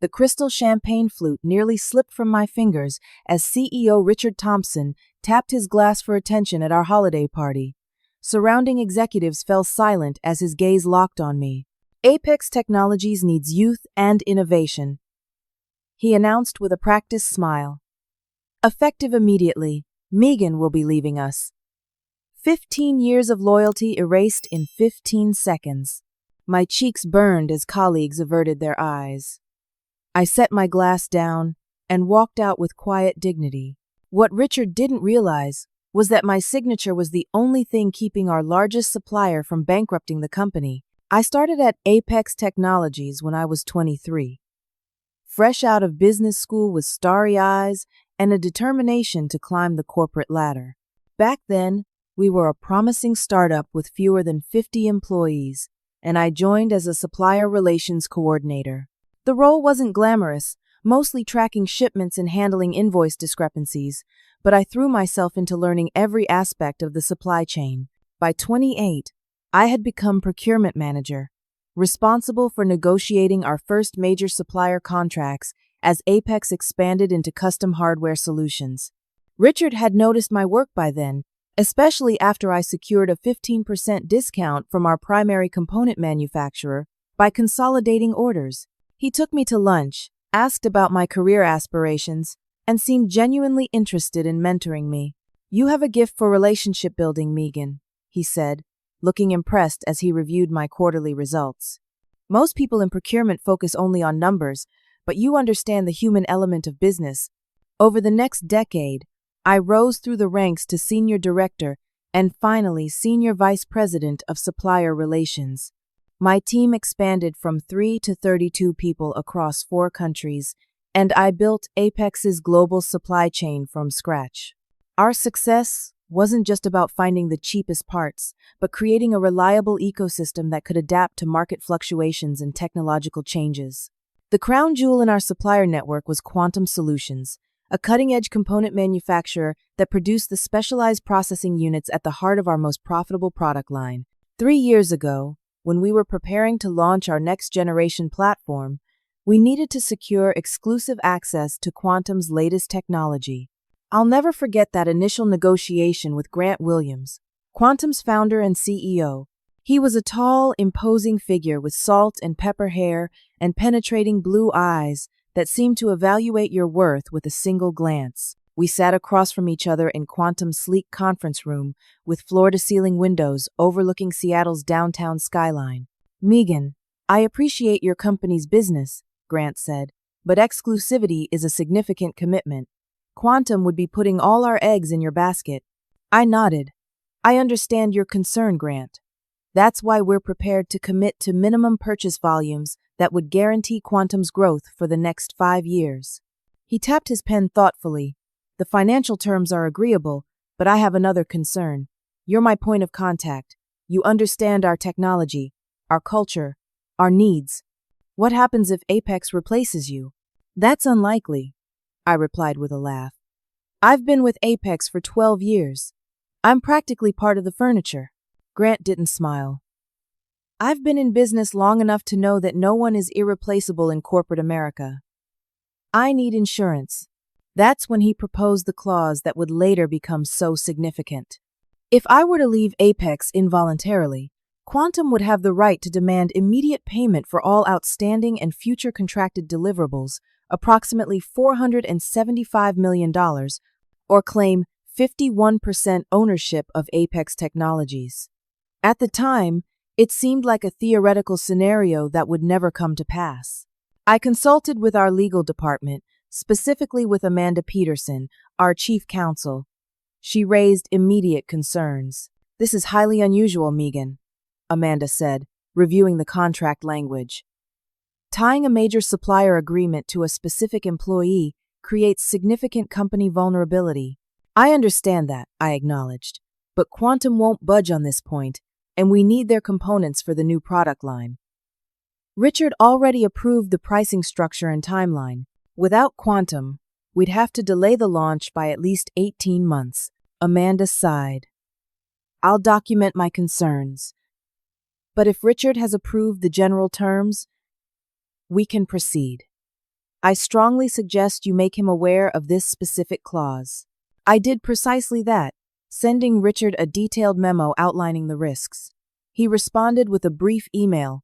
The crystal champagne flute nearly slipped from my fingers as CEO Richard Thompson tapped his glass for attention at our holiday party. Surrounding executives fell silent as his gaze locked on me. Apex Technologies needs youth and innovation, he announced with a practiced smile. Effective immediately, Megan will be leaving us. 15 years of loyalty erased in 15 seconds. My cheeks burned as colleagues averted their eyes. I set my glass down and walked out with quiet dignity. What Richard didn't realize was that my signature was the only thing keeping our largest supplier from bankrupting the company. I started at Apex Technologies when I was 23. Fresh out of business school with starry eyes and a determination to climb the corporate ladder. Back then, we were a promising startup with fewer than 50 employees, and I joined as a supplier relations coordinator. The role wasn't glamorous, mostly tracking shipments and handling invoice discrepancies, but I threw myself into learning every aspect of the supply chain. By 28, I had become procurement manager, responsible for negotiating our first major supplier contracts as Apex expanded into custom hardware solutions. Richard had noticed my work by then, especially after I secured a 15% discount from our primary component manufacturer by consolidating orders. He took me to lunch, asked about my career aspirations, and seemed genuinely interested in mentoring me. "You have a gift for relationship building, Megan," he said, looking impressed as he reviewed my quarterly results. "Most people in procurement focus only on numbers, but you understand the human element of business." Over the next decade, I rose through the ranks to senior director and finally senior vice president of supplier relations. My team expanded from 3 to 32 people across 4 countries, and I built Apex's global supply chain from scratch. Our success wasn't just about finding the cheapest parts, but creating a reliable ecosystem that could adapt to market fluctuations and technological changes. The crown jewel in our supplier network was Quantum Solutions, a cutting-edge component manufacturer that produced the specialized processing units at the heart of our most profitable product line. 3 years ago, when we were preparing to launch our next-generation platform, we needed to secure exclusive access to Quantum's latest technology. I'll never forget that initial negotiation with Grant Williams, Quantum's founder and CEO. He was a tall, imposing figure with salt and pepper hair and penetrating blue eyes that seemed to evaluate your worth with a single glance. We sat across from each other in Quantum's sleek conference room with floor-to-ceiling windows overlooking Seattle's downtown skyline. "Megan, I appreciate your company's business," Grant said, "but exclusivity is a significant commitment. Quantum would be putting all our eggs in your basket." I nodded. "I understand your concern, Grant. That's why we're prepared to commit to minimum purchase volumes that would guarantee Quantum's growth for the next 5 years. He tapped his pen thoughtfully. "The financial terms are agreeable, but I have another concern. You're my point of contact. You understand our technology, our culture, our needs. What happens if Apex replaces you?" "That's unlikely," I replied with a laugh. "I've been with Apex for 12 years. I'm practically part of the furniture." Grant didn't smile. "I've been in business long enough to know that no one is irreplaceable in corporate America. I need insurance." That's when he proposed the clause that would later become so significant. If I were to leave Apex involuntarily, Quantum would have the right to demand immediate payment for all outstanding and future contracted deliverables, approximately $475 million, or claim 51% ownership of Apex Technologies. At the time, it seemed like a theoretical scenario that would never come to pass. I consulted with our legal department, specifically with Amanda Peterson, our chief counsel. She raised immediate concerns. "This is highly unusual, Megan," Amanda said, reviewing the contract language. "Tying a major supplier agreement to a specific employee creates significant company vulnerability." "I understand that," I acknowledged, "but Quantum won't budge on this point, and we need their components for the new product line." Richard already approved the pricing structure and timeline. "Without Quantum, we'd have to delay the launch by at least 18 months. Amanda sighed. "I'll document my concerns. But if Richard has approved the general terms, we can proceed." I strongly suggest you make him aware of this specific clause." I did precisely that, sending Richard a detailed memo outlining the risks. He responded with a brief email.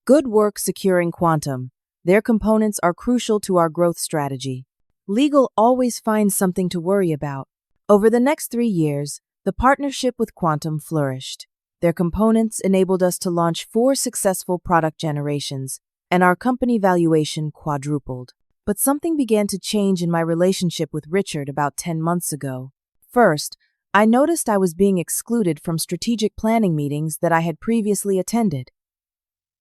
"Good work securing Quantum. Their components are crucial to our growth strategy. Legal always finds something to worry about." Over the next 3 years, the partnership with Quantum flourished. Their components enabled us to launch 4 successful product generations, and our company valuation quadrupled. But something began to change in my relationship with Richard about 10 months ago. First, I noticed I was being excluded from strategic planning meetings that I had previously attended.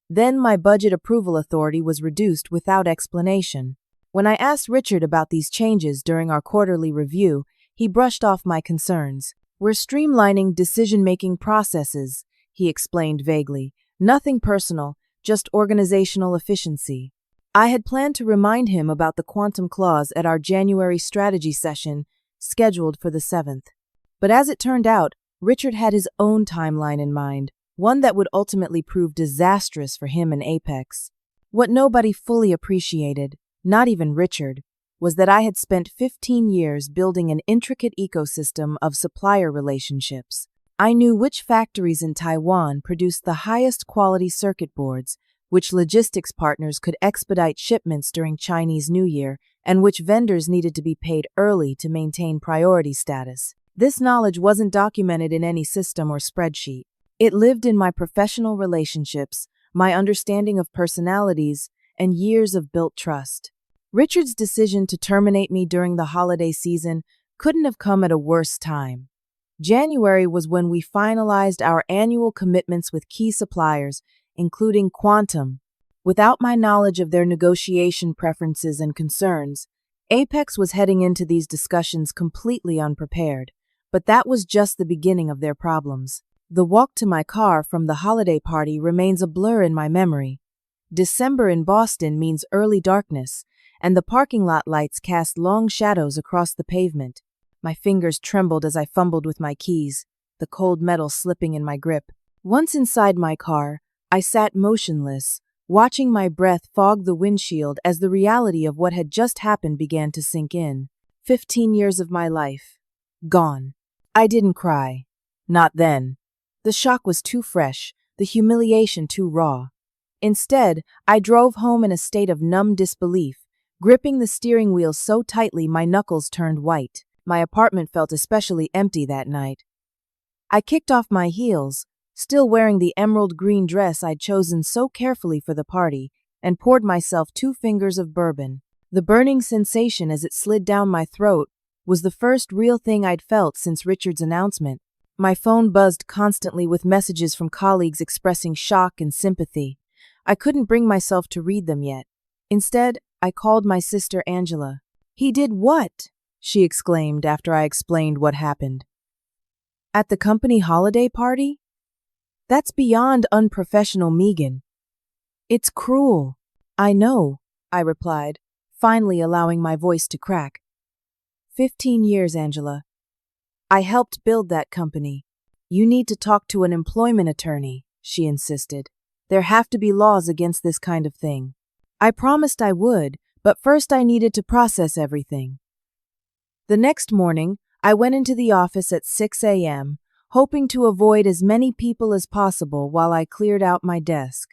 Then my budget approval authority was reduced without explanation. When I asked Richard about these changes during our quarterly review, he brushed off my concerns. "We're streamlining decision-making processes," he explained vaguely. "Nothing personal, just organizational efficiency." I had planned to remind him about the quantum clause at our January strategy session, scheduled for the 7th. But as it turned out, Richard had his own timeline in mind, one that would ultimately prove disastrous for him and Apex. What nobody fully appreciated, not even Richard, was that I had spent 15 years building an intricate ecosystem of supplier relationships. I knew which factories in Taiwan produced the highest quality circuit boards, which logistics partners could expedite shipments during Chinese New Year, and which vendors needed to be paid early to maintain priority status. This knowledge wasn't documented in any system or spreadsheet. It lived in my professional relationships, my understanding of personalities, and years of built trust. Richard's decision to terminate me during the holiday season couldn't have come at a worse time. January was when we finalized our annual commitments with key suppliers, including Quantum. Without my knowledge of their negotiation preferences and concerns, Apex was heading into these discussions completely unprepared, but that was just the beginning of their problems. The walk to my car from the holiday party remains a blur in my memory. December in Boston means early darkness, and the parking lot lights cast long shadows across the pavement. My fingers trembled as I fumbled with my keys, the cold metal slipping in my grip. Once inside my car, I sat motionless, watching my breath fog the windshield as the reality of what had just happened began to sink in. 15 years of my life. Gone. I didn't cry. Not then. The shock was too fresh, the humiliation too raw. Instead, I drove home in a state of numb disbelief, gripping the steering wheel so tightly my knuckles turned white. My apartment felt especially empty that night. I kicked off my heels, still wearing the emerald green dress I'd chosen so carefully for the party, and poured myself 2 fingers of bourbon. The burning sensation as it slid down my throat was the first real thing I'd felt since Richard's announcement. My phone buzzed constantly with messages from colleagues expressing shock and sympathy. I couldn't bring myself to read them yet. Instead, I called my sister Angela. "He did what?" she exclaimed after I explained what happened. "At the company holiday party? That's beyond unprofessional, Megan. It's cruel." "I know," I replied, finally allowing my voice to crack. 15 years, Angela. I helped build that company. "You need to talk to an employment attorney," she insisted. "There have to be laws against this kind of thing." I promised I would, but first I needed to process everything. The next morning, I went into the office at 6 a.m., hoping to avoid as many people as possible while I cleared out my desk.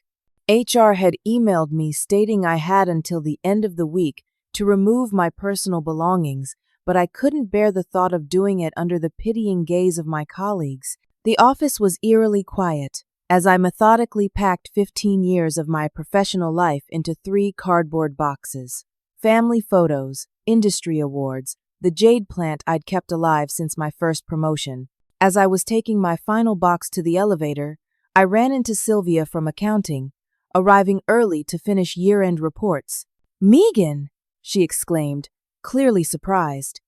HR had emailed me stating I had until the end of the week to remove my personal belongings, but I couldn't bear the thought of doing it under the pitying gaze of my colleagues. The office was eerily quiet, as I methodically packed 15 years of my professional life into 3 cardboard boxes. Family photos, industry awards, the jade plant I'd kept alive since my first promotion. As I was taking my final box to the elevator, I ran into Sylvia from accounting, arriving early to finish year-end reports. "Megan!" she exclaimed, clearly surprised.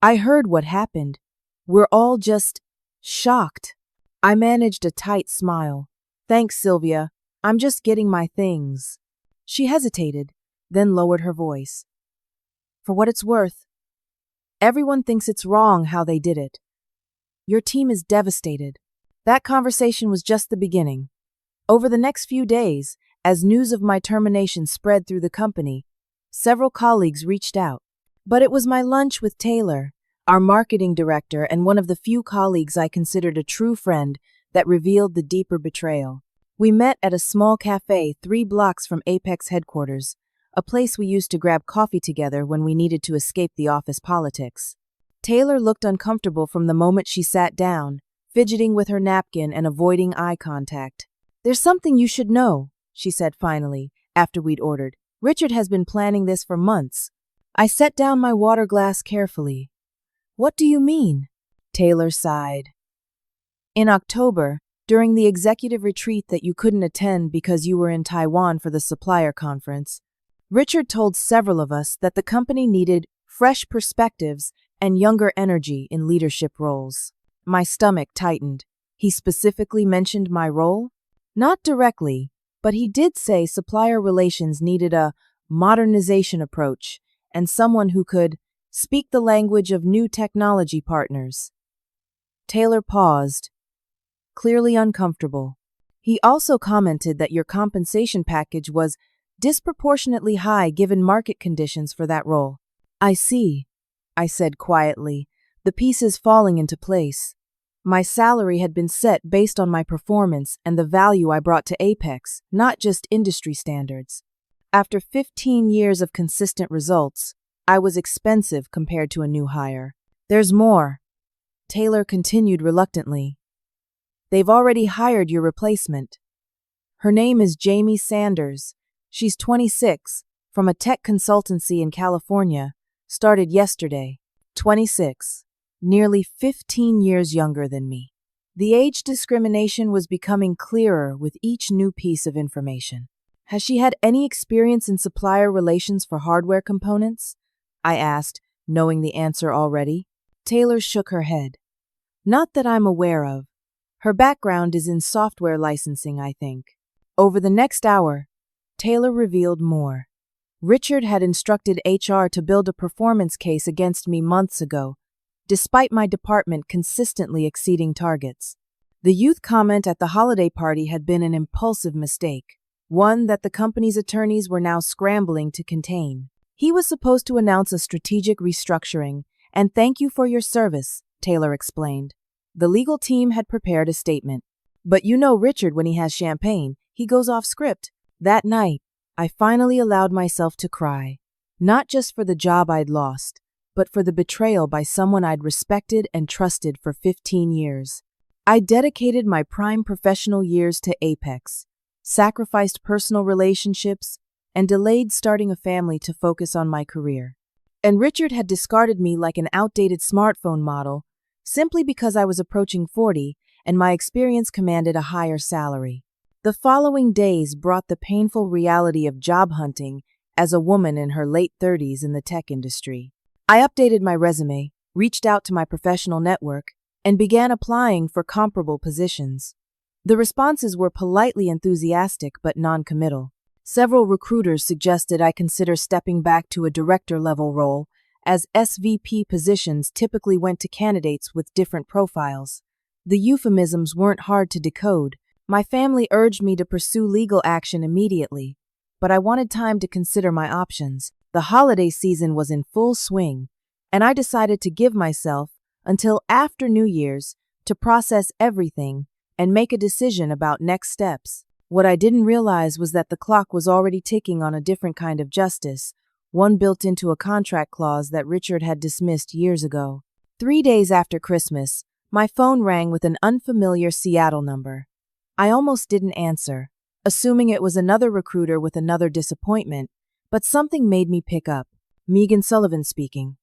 "I heard what happened. We're all just shocked." I managed a tight smile. "Thanks, Sylvia. I'm just getting my things." She hesitated, then lowered her voice. "For what it's worth, everyone thinks it's wrong how they did it. Your team is devastated." That conversation was just the beginning. Over the next few days, as news of my termination spread through the company, several colleagues reached out. But it was my lunch with Taylor, our marketing director and one of the few colleagues I considered a true friend, that revealed the deeper betrayal. We met at a small cafe 3 blocks from Apex headquarters, a place we used to grab coffee together when we needed to escape the office politics. Taylor looked uncomfortable from the moment she sat down, fidgeting with her napkin and avoiding eye contact. "There's something you should know," she said finally, after we'd ordered. "Richard has been planning this for months." I set down my water glass carefully. "What do you mean?" Taylor sighed. "In October, during the executive retreat that you couldn't attend because you were in Taiwan for the supplier conference, Richard told several of us that the company needed fresh perspectives and younger energy in leadership roles." My stomach tightened. He specifically mentioned my role? Not directly, but he did say supplier relations needed a modernization approach and someone who could speak the language of new technology partners. Taylor paused, clearly uncomfortable. He also commented that your compensation package was disproportionately high given market conditions for that role. "I see," I said quietly, the pieces falling into place. My salary had been set based on my performance and the value I brought to Apex, not just industry standards. After 15 years of consistent results, I was expensive compared to a new hire. "There's more," Taylor continued reluctantly. "They've already hired your replacement. Her name is Jamie Sanders. She's 26, from a tech consultancy in California, started yesterday. 26. Nearly 15 years younger than me." The age discrimination was becoming clearer with each new piece of information. "Has she had any experience in supplier relations for hardware components?" I asked, knowing the answer already. Taylor shook her head. "Not that I'm aware of. Her background is in software licensing, I think." Over the next hour, Taylor revealed more. Richard had instructed HR to build a performance case against me months ago, despite my department consistently exceeding targets. The youth comment at the holiday party had been an impulsive mistake, one that the company's attorneys were now scrambling to contain. He was supposed to announce a strategic restructuring, and "thank you for your service," Taylor explained. The legal team had prepared a statement. But you know Richard, when he has champagne, he goes off script. That night, I finally allowed myself to cry, not just for the job I'd lost, but for the betrayal by someone I'd respected and trusted for 15 years. I dedicated my prime professional years to Apex, sacrificed personal relationships, and delayed starting a family to focus on my career. And Richard had discarded me like an outdated smartphone model, simply because I was approaching 40 and my experience commanded a higher salary. The following days brought the painful reality of job hunting as a woman in her late 30s in the tech industry. I updated my resume, reached out to my professional network, and began applying for comparable positions. The responses were politely enthusiastic but non-committal. Several recruiters suggested I consider stepping back to a director-level role, as SVP positions typically went to candidates with different profiles. The euphemisms weren't hard to decode. My family urged me to pursue legal action immediately, but I wanted time to consider my options. The holiday season was in full swing, and I decided to give myself until after New Year's to process everything and make a decision about next steps. What I didn't realize was that the clock was already ticking on a different kind of justice, one built into a contract clause that Richard had dismissed years ago. 3 days after Christmas, my phone rang with an unfamiliar Seattle number. I almost didn't answer, assuming it was another recruiter with another disappointment, but something made me pick up. "Megan Sullivan speaking,"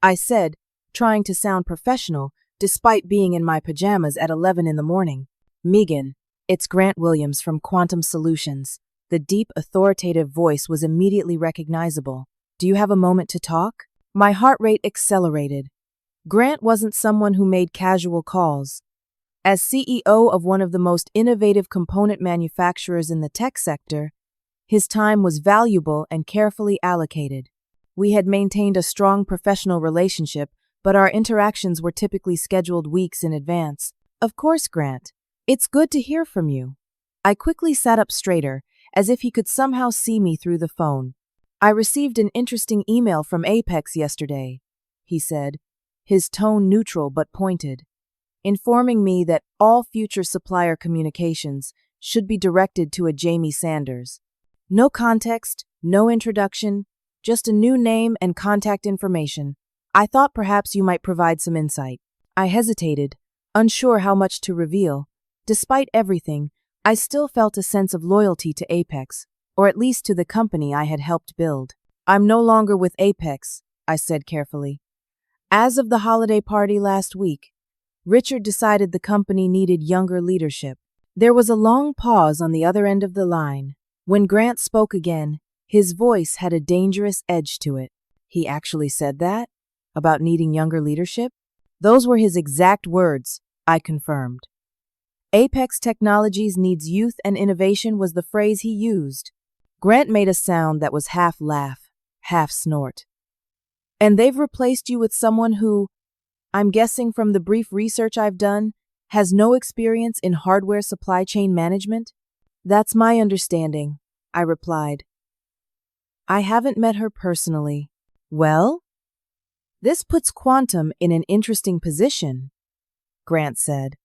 I said, trying to sound professional despite being in my pajamas at 11 in the morning. "Megan, it's Grant Williams from Quantum Solutions." The deep, authoritative voice was immediately recognizable. "Do you have a moment to talk?" My heart rate accelerated. Grant wasn't someone who made casual calls. As CEO of one of the most innovative component manufacturers in the tech sector, his time was valuable and carefully allocated. We had maintained a strong professional relationship, but our interactions were typically scheduled weeks in advance. "Of course, Grant. It's good to hear from you." I quickly sat up straighter, as if he could somehow see me through the phone. "I received an interesting email from Apex yesterday," he said, his tone neutral but pointed, informing me that all future supplier communications should be directed to a Jamie Sanders. No context, no introduction, just a new name and contact information. I thought perhaps you might provide some insight. I hesitated, unsure how much to reveal. Despite everything, I still felt a sense of loyalty to Apex, or at least to the company I had helped build. "I'm no longer with Apex," I said carefully. "As of the holiday party last week, Richard decided the company needed younger leadership." There was a long pause on the other end of the line. When Grant spoke again, his voice had a dangerous edge to it. "He actually said that? About needing younger leadership?" "Those were his exact words," I confirmed. "Apex Technologies needs youth and innovation" was the phrase he used. Grant made a sound that was half laugh, half snort. "And they've replaced you with someone who, I'm guessing from the brief research I've done, has no experience in hardware supply chain management?" "That's my understanding," I replied. "I haven't met her personally." "Well, this puts Quantum in an interesting position," Grant said.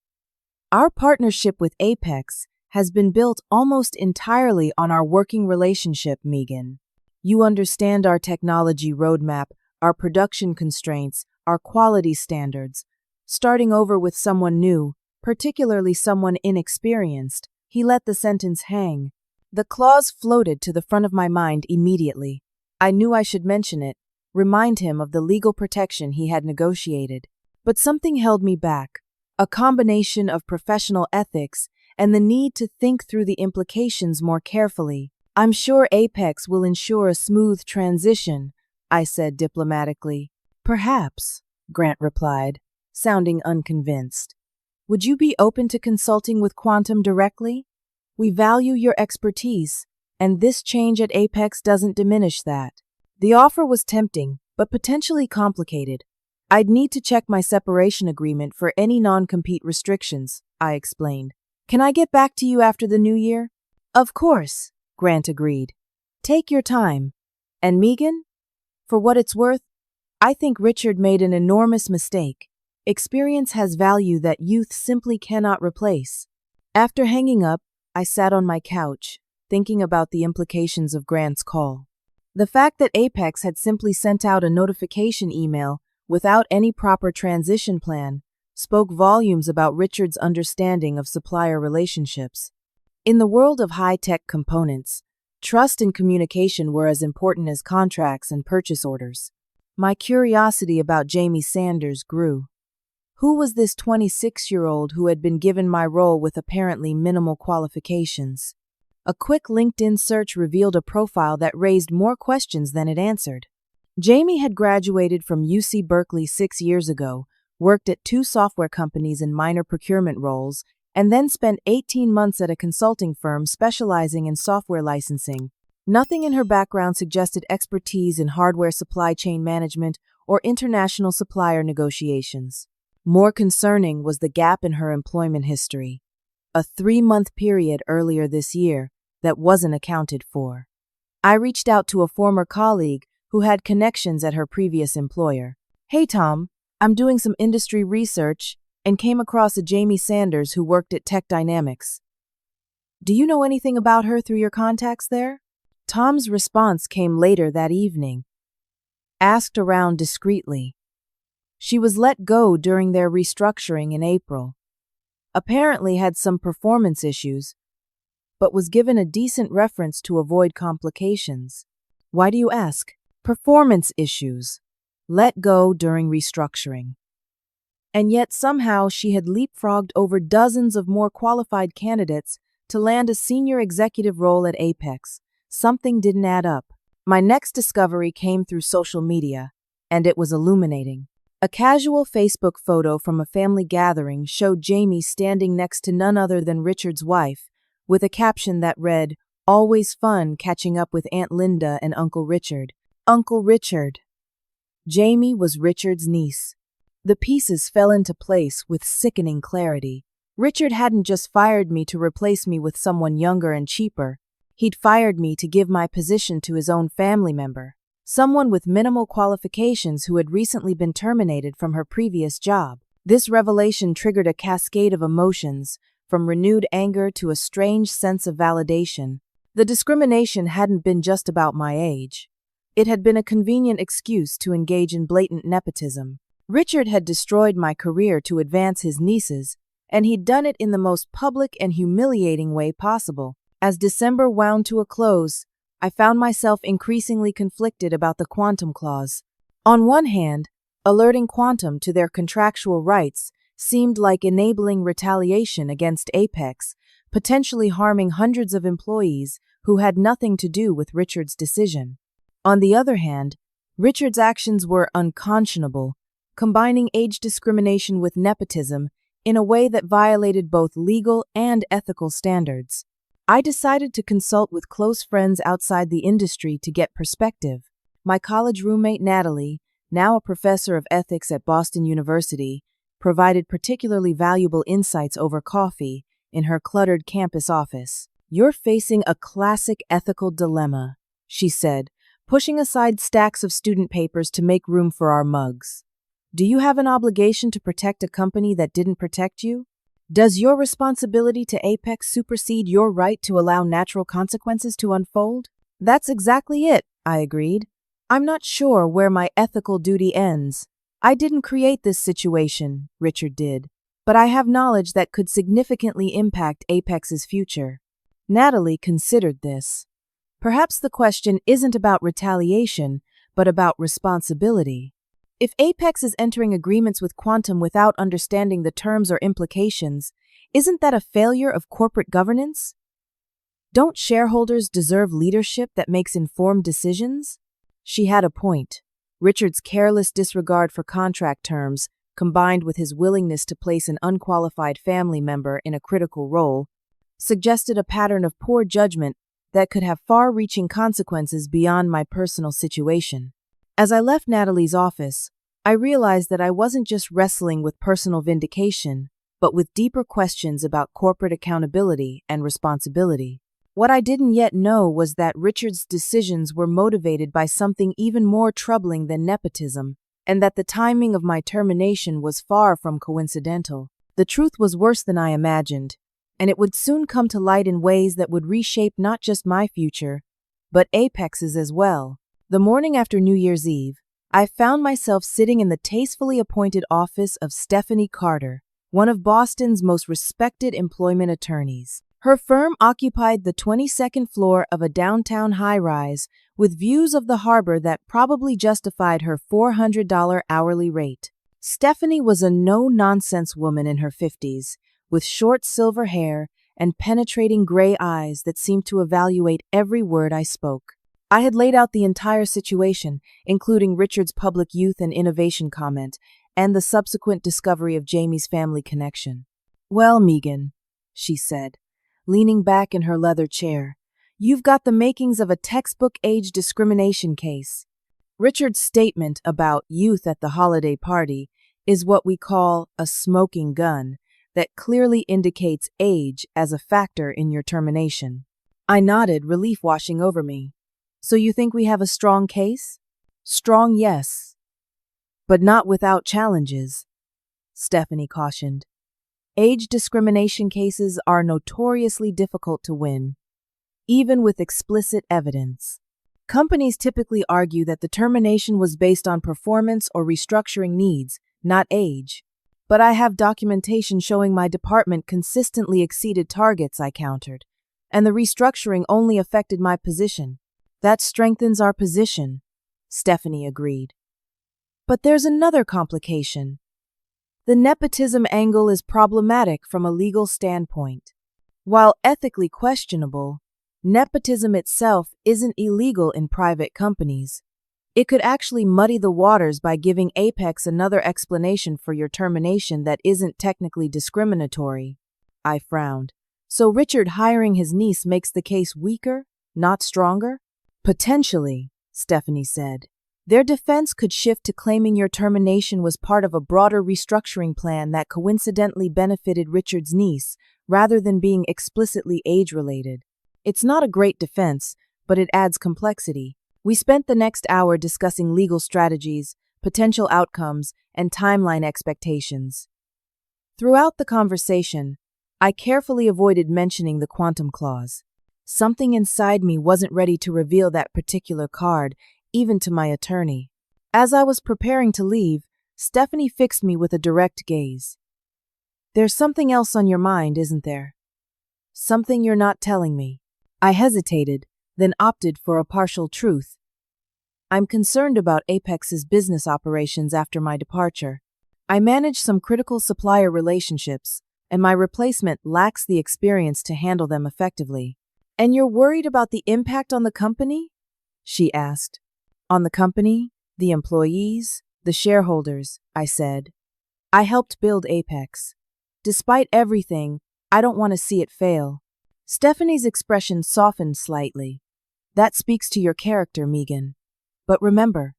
"Our partnership with Apex has been built almost entirely on our working relationship, Megan. You understand our technology roadmap, our production constraints, our quality standards. Starting over with someone new, particularly someone inexperienced," he let the sentence hang. The clause floated to the front of my mind immediately. I knew I should mention it, remind him of the legal protection he had negotiated. But something held me back, a combination of professional ethics and the need to think through the implications more carefully. "I'm sure Apex will ensure a smooth transition," I said diplomatically. "Perhaps," Grant replied, sounding unconvinced. "Would you be open to consulting with Quantum directly? We value your expertise, and this change at Apex doesn't diminish that." The offer was tempting, but potentially complicated. "I'd need to check my separation agreement for any non-compete restrictions," I explained. "Can I get back to you after the new year?" "Of course," Grant agreed. "Take your time. And Megan? For what it's worth, I think Richard made an enormous mistake. Experience has value that youth simply cannot replace." After hanging up, I sat on my couch, thinking about the implications of Grant's call. The fact that Apex had simply sent out a notification email without any proper transition plan spoke volumes about Richard's understanding of supplier relationships. In the world of high-tech components, trust and communication were as important as contracts and purchase orders. My curiosity about Jamie Sanders grew. Who was this 26-year-old who had been given my role with apparently minimal qualifications? A quick LinkedIn search revealed a profile that raised more questions than it answered. Jamie had graduated from UC Berkeley 6 years ago, worked at 2 software companies in minor procurement roles, and then spent 18 months at a consulting firm specializing in software licensing. Nothing in her background suggested expertise in hardware supply chain management or international supplier negotiations. More concerning was the gap in her employment history, a 3-month period earlier this year that wasn't accounted for. I reached out to a former colleague who had connections at her previous employer. "Hey Tom, I'm doing some industry research and came across a Jamie Sanders who worked at Tech Dynamics. Do you know anything about her through your contacts there?" Tom's response came later that evening. Asked around discreetly. She was let go during their restructuring in April. Apparently had some performance issues, but was given a decent reference to avoid complications. Why do you ask? Performance issues. Let go during restructuring. And yet somehow she had leapfrogged over dozens of more qualified candidates to land a senior executive role at Apex. Something didn't add up. My next discovery came through social media, and it was illuminating. A casual Facebook photo from a family gathering showed Jamie standing next to none other than Richard's wife, with a caption that read, "Always fun catching up with Aunt Linda and Uncle Richard." Uncle Richard. Jamie was Richard's niece. The pieces fell into place with sickening clarity. Richard hadn't just fired me to replace me with someone younger and cheaper. He'd fired me to give my position to his own family member, someone with minimal qualifications who had recently been terminated from her previous job. This revelation triggered a cascade of emotions, from renewed anger to a strange sense of validation. The discrimination hadn't been just about my age. It had been a convenient excuse to engage in blatant nepotism. Richard had destroyed my career to advance his nieces, and he'd done it in the most public and humiliating way possible. As December wound to a close, I found myself increasingly conflicted about the Quantum Clause. On one hand, alerting Quantum to their contractual rights seemed like enabling retaliation against Apex, potentially harming hundreds of employees who had nothing to do with Richard's decision. On the other hand, Richard's actions were unconscionable, combining age discrimination with nepotism in a way that violated both legal and ethical standards. I decided to consult with close friends outside the industry to get perspective. My college roommate Natalie, now a professor of ethics at Boston University, provided particularly valuable insights over coffee in her cluttered campus office. "You're facing a classic ethical dilemma," she said, pushing aside stacks of student papers to make room for our mugs. "Do you have an obligation to protect a company that didn't protect you? Does your responsibility to Apex supersede your right to allow natural consequences to unfold?" "That's exactly it," I agreed. "I'm not sure where my ethical duty ends. I didn't create this situation," Richard did, "but I have knowledge that could significantly impact Apex's future." Natalie considered this. Perhaps the question isn't about retaliation, but about responsibility. If Apex is entering agreements with Quantum without understanding the terms or implications, isn't that a failure of corporate governance? Don't shareholders deserve leadership that makes informed decisions? She had a point. Richard's careless disregard for contract terms, combined with his willingness to place an unqualified family member in a critical role, suggested a pattern of poor judgment that could have far-reaching consequences beyond my personal situation. As I left Natalie's office, I realized that I wasn't just wrestling with personal vindication, but with deeper questions about corporate accountability and responsibility. What I didn't yet know was that Richard's decisions were motivated by something even more troubling than nepotism, and that the timing of my termination was far from coincidental. The truth was worse than I imagined, and it would soon come to light in ways that would reshape not just my future, but Apex's as well. The morning after New Year's Eve, I found myself sitting in the tastefully appointed office of Stephanie Carter, one of Boston's most respected employment attorneys. Her firm occupied the 22nd floor of a downtown high-rise with views of the harbor that probably justified her $400 hourly rate. Stephanie was a no-nonsense woman in her 50s, with short silver hair and penetrating gray eyes that seemed to evaluate every word I spoke. I had laid out the entire situation, including Richard's public youth and innovation comment, and the subsequent discovery of Jamie's family connection. "Well, Megan," she said, leaning back in her leather chair, "you've got the makings of a textbook age discrimination case." Richard's statement about youth at the holiday party is what we call a smoking gun that clearly indicates age as a factor in your termination. I nodded, relief washing over me. "So you think we have a strong case?" "Strong, yes, but not without challenges," Stephanie cautioned. "Age discrimination cases are notoriously difficult to win, even with explicit evidence. Companies typically argue that the termination was based on performance or restructuring needs, not age. But I have documentation showing my department consistently exceeded targets," I countered, "and the restructuring only affected my position." "That strengthens our position," Stephanie agreed. "But there's another complication. The nepotism angle is problematic from a legal standpoint. While ethically questionable, nepotism itself isn't illegal in private companies. It could actually muddy the waters by giving Apex another explanation for your termination that isn't technically discriminatory." I frowned. "So Richard hiring his niece makes the case weaker, not stronger?" "Potentially," Stephanie said. "Their defense could shift to claiming your termination was part of a broader restructuring plan that coincidentally benefited Richard's niece, rather than being explicitly age-related. It's not a great defense, but it adds complexity. We spent the next hour discussing legal strategies, potential outcomes, and timeline expectations. Throughout the conversation, I carefully avoided mentioning the quantum clause. Something inside me wasn't ready to reveal that particular card, even to my attorney. As I was preparing to leave, Stephanie fixed me with a direct gaze. "There's something else on your mind, isn't there? Something you're not telling me." I hesitated, then opted for a partial truth. "I'm concerned about Apex's business operations after my departure. I manage some critical supplier relationships, and my replacement lacks the experience to handle them effectively." "And you're worried about the impact on the company?" she asked. "On the company, the employees, the shareholders," I said. "I helped build Apex. Despite everything, I don't want to see it fail." Stephanie's expression softened slightly. "That speaks to your character, Megan. But remember,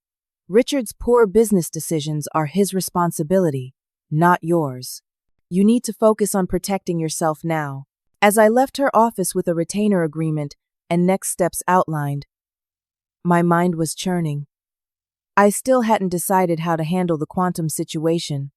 Richard's poor business decisions are his responsibility, not yours. You need to focus on protecting yourself now." As I left her office with a retainer agreement and next steps outlined, my mind was churning. I still hadn't decided how to handle the quantum situation,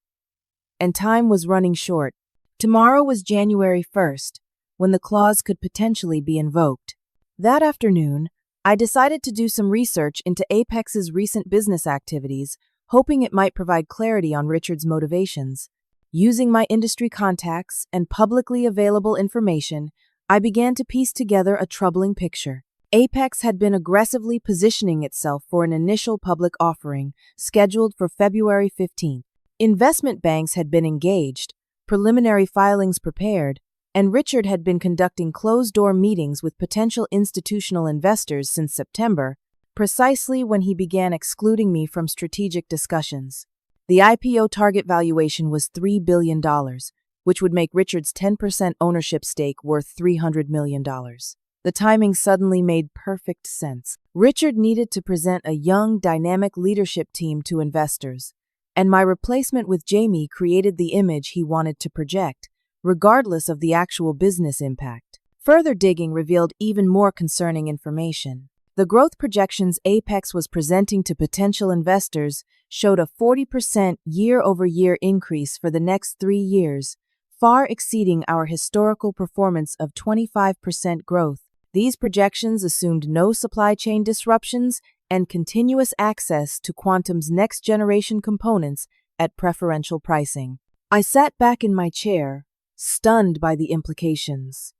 and time was running short. Tomorrow was January 1st, when the clause could potentially be invoked. That afternoon, I decided to do some research into Apex's recent business activities, hoping it might provide clarity on Richard's motivations. Using my industry contacts and publicly available information, I began to piece together a troubling picture. Apex had been aggressively positioning itself for an initial public offering scheduled for February 15th. Investment banks had been engaged, preliminary filings prepared, and Richard had been conducting closed-door meetings with potential institutional investors since September, precisely when he began excluding me from strategic discussions. The IPO target valuation was $3 billion, which would make Richard's 10% ownership stake worth $300 million. The timing suddenly made perfect sense. Richard needed to present a young, dynamic leadership team to investors, and my replacement with Jamie created the image he wanted to project, regardless of the actual business impact. Further digging revealed even more concerning information. The growth projections Apex was presenting to potential investors showed a 40% year-over-year increase for the next 3 years, far exceeding our historical performance of 25% growth. These projections assumed no supply chain disruptions and continuous access to Quantum's next-generation components at preferential pricing. I sat back in my chair, stunned by the implications.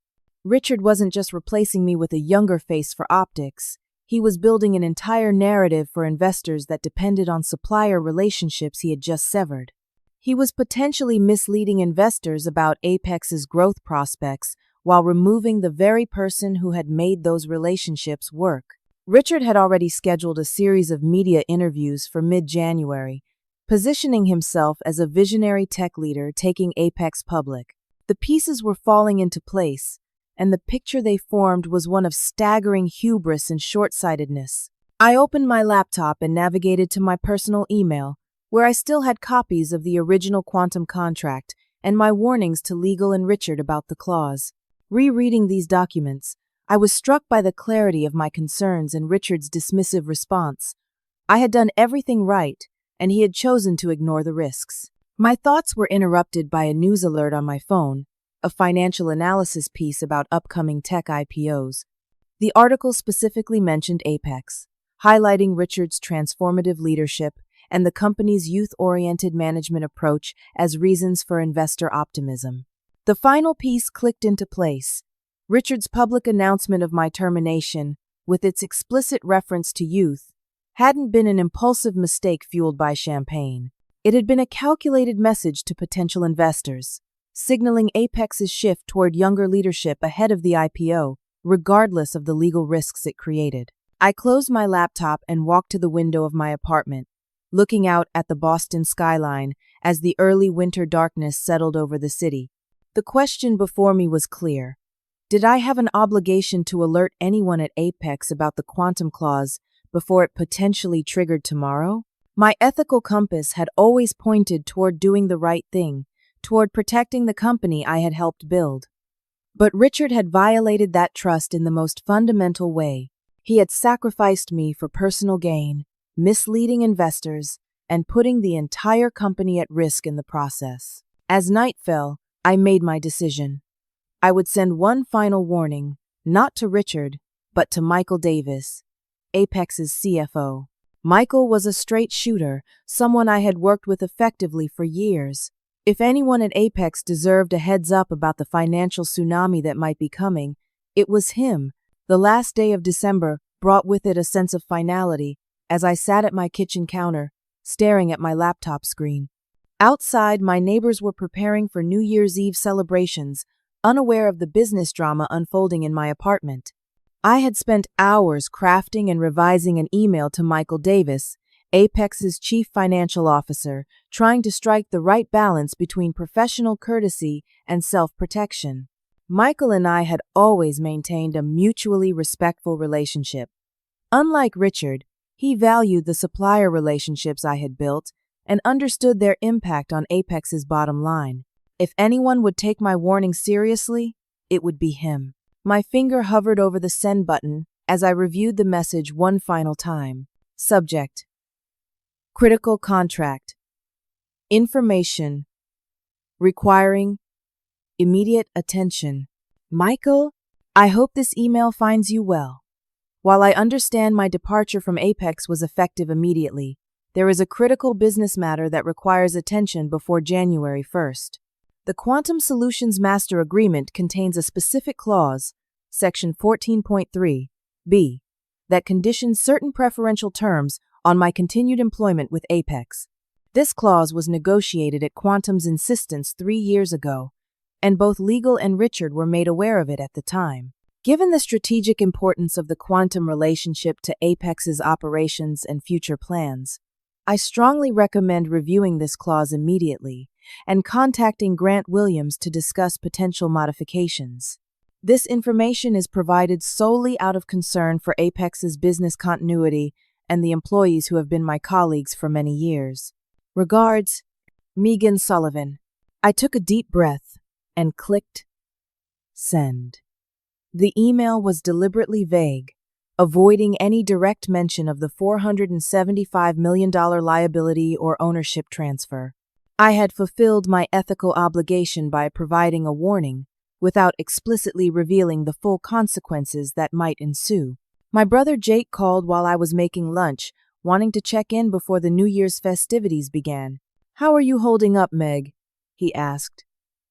Richard wasn't just replacing me with a younger face for optics. He was building an entire narrative for investors that depended on supplier relationships he had just severed. He was potentially misleading investors about Apex's growth prospects while removing the very person who had made those relationships work. Richard had already scheduled a series of media interviews for mid-January, positioning himself as a visionary tech leader taking Apex public. The pieces were falling into place, and the picture they formed was one of staggering hubris and short-sightedness. I opened my laptop and navigated to my personal email, where I still had copies of the original quantum contract and my warnings to Legal and Richard about the clause. Rereading these documents, I was struck by the clarity of my concerns and Richard's dismissive response. I had done everything right, and he had chosen to ignore the risks. My thoughts were interrupted by a news alert on my phone, a financial analysis piece about upcoming tech IPOs. The article specifically mentioned Apex, highlighting Richard's transformative leadership and the company's youth-oriented management approach as reasons for investor optimism. The final piece clicked into place. Richard's public announcement of my termination, with its explicit reference to youth, hadn't been an impulsive mistake fueled by champagne. It had been a calculated message to potential investors, signaling Apex's shift toward younger leadership ahead of the IPO, regardless of the legal risks it created. I closed my laptop and walked to the window of my apartment, looking out at the Boston skyline as the early winter darkness settled over the city. The question before me was clear. Did I have an obligation to alert anyone at Apex about the quantum clause before it potentially triggered tomorrow? My ethical compass had always pointed toward doing the right thing, toward protecting the company I had helped build. But Richard had violated that trust in the most fundamental way. He had sacrificed me for personal gain, misleading investors, and putting the entire company at risk in the process. As night fell, I made my decision. I would send one final warning, not to Richard, but to Michael Davis, Apex's CFO. Michael was a straight shooter, someone I had worked with effectively for years. If anyone at Apex deserved a heads up about the financial tsunami that might be coming, it was him. The last day of December brought with it a sense of finality as I sat at my kitchen counter, staring at my laptop screen. Outside, my neighbors were preparing for New Year's Eve celebrations, unaware of the business drama unfolding in my apartment. I had spent hours crafting and revising an email to Michael Davis, Apex's chief financial officer, trying to strike the right balance between professional courtesy and self-protection. Michael and I had always maintained a mutually respectful relationship. Unlike Richard, he valued the supplier relationships I had built and understood their impact on Apex's bottom line. If anyone would take my warning seriously, it would be him. My finger hovered over the send button as I reviewed the message one final time. Subject: Critical contract. Information requiring immediate attention. Michael, I hope this email finds you well. While I understand my departure from Apex was effective immediately, there is a critical business matter that requires attention before January 1st. The Quantum Solutions Master Agreement contains a specific clause, Section 14.3b, that conditions certain preferential terms on my continued employment with Apex. This clause was negotiated at Quantum's insistence 3 years ago, and both Legal and Richard were made aware of it at the time. Given the strategic importance of the Quantum relationship to Apex's operations and future plans, I strongly recommend reviewing this clause immediately and contacting Grant Williams to discuss potential modifications. This information is provided solely out of concern for Apex's business continuity and the employees who have been my colleagues for many years. Regards, Megan Sullivan. I took a deep breath and clicked send. The email was deliberately vague, avoiding any direct mention of the $475 million liability or ownership transfer. I had fulfilled my ethical obligation by providing a warning without explicitly revealing the full consequences that might ensue. My brother Jake called while I was making lunch, wanting to check in before the New Year's festivities began. "How are you holding up, Meg?" he asked,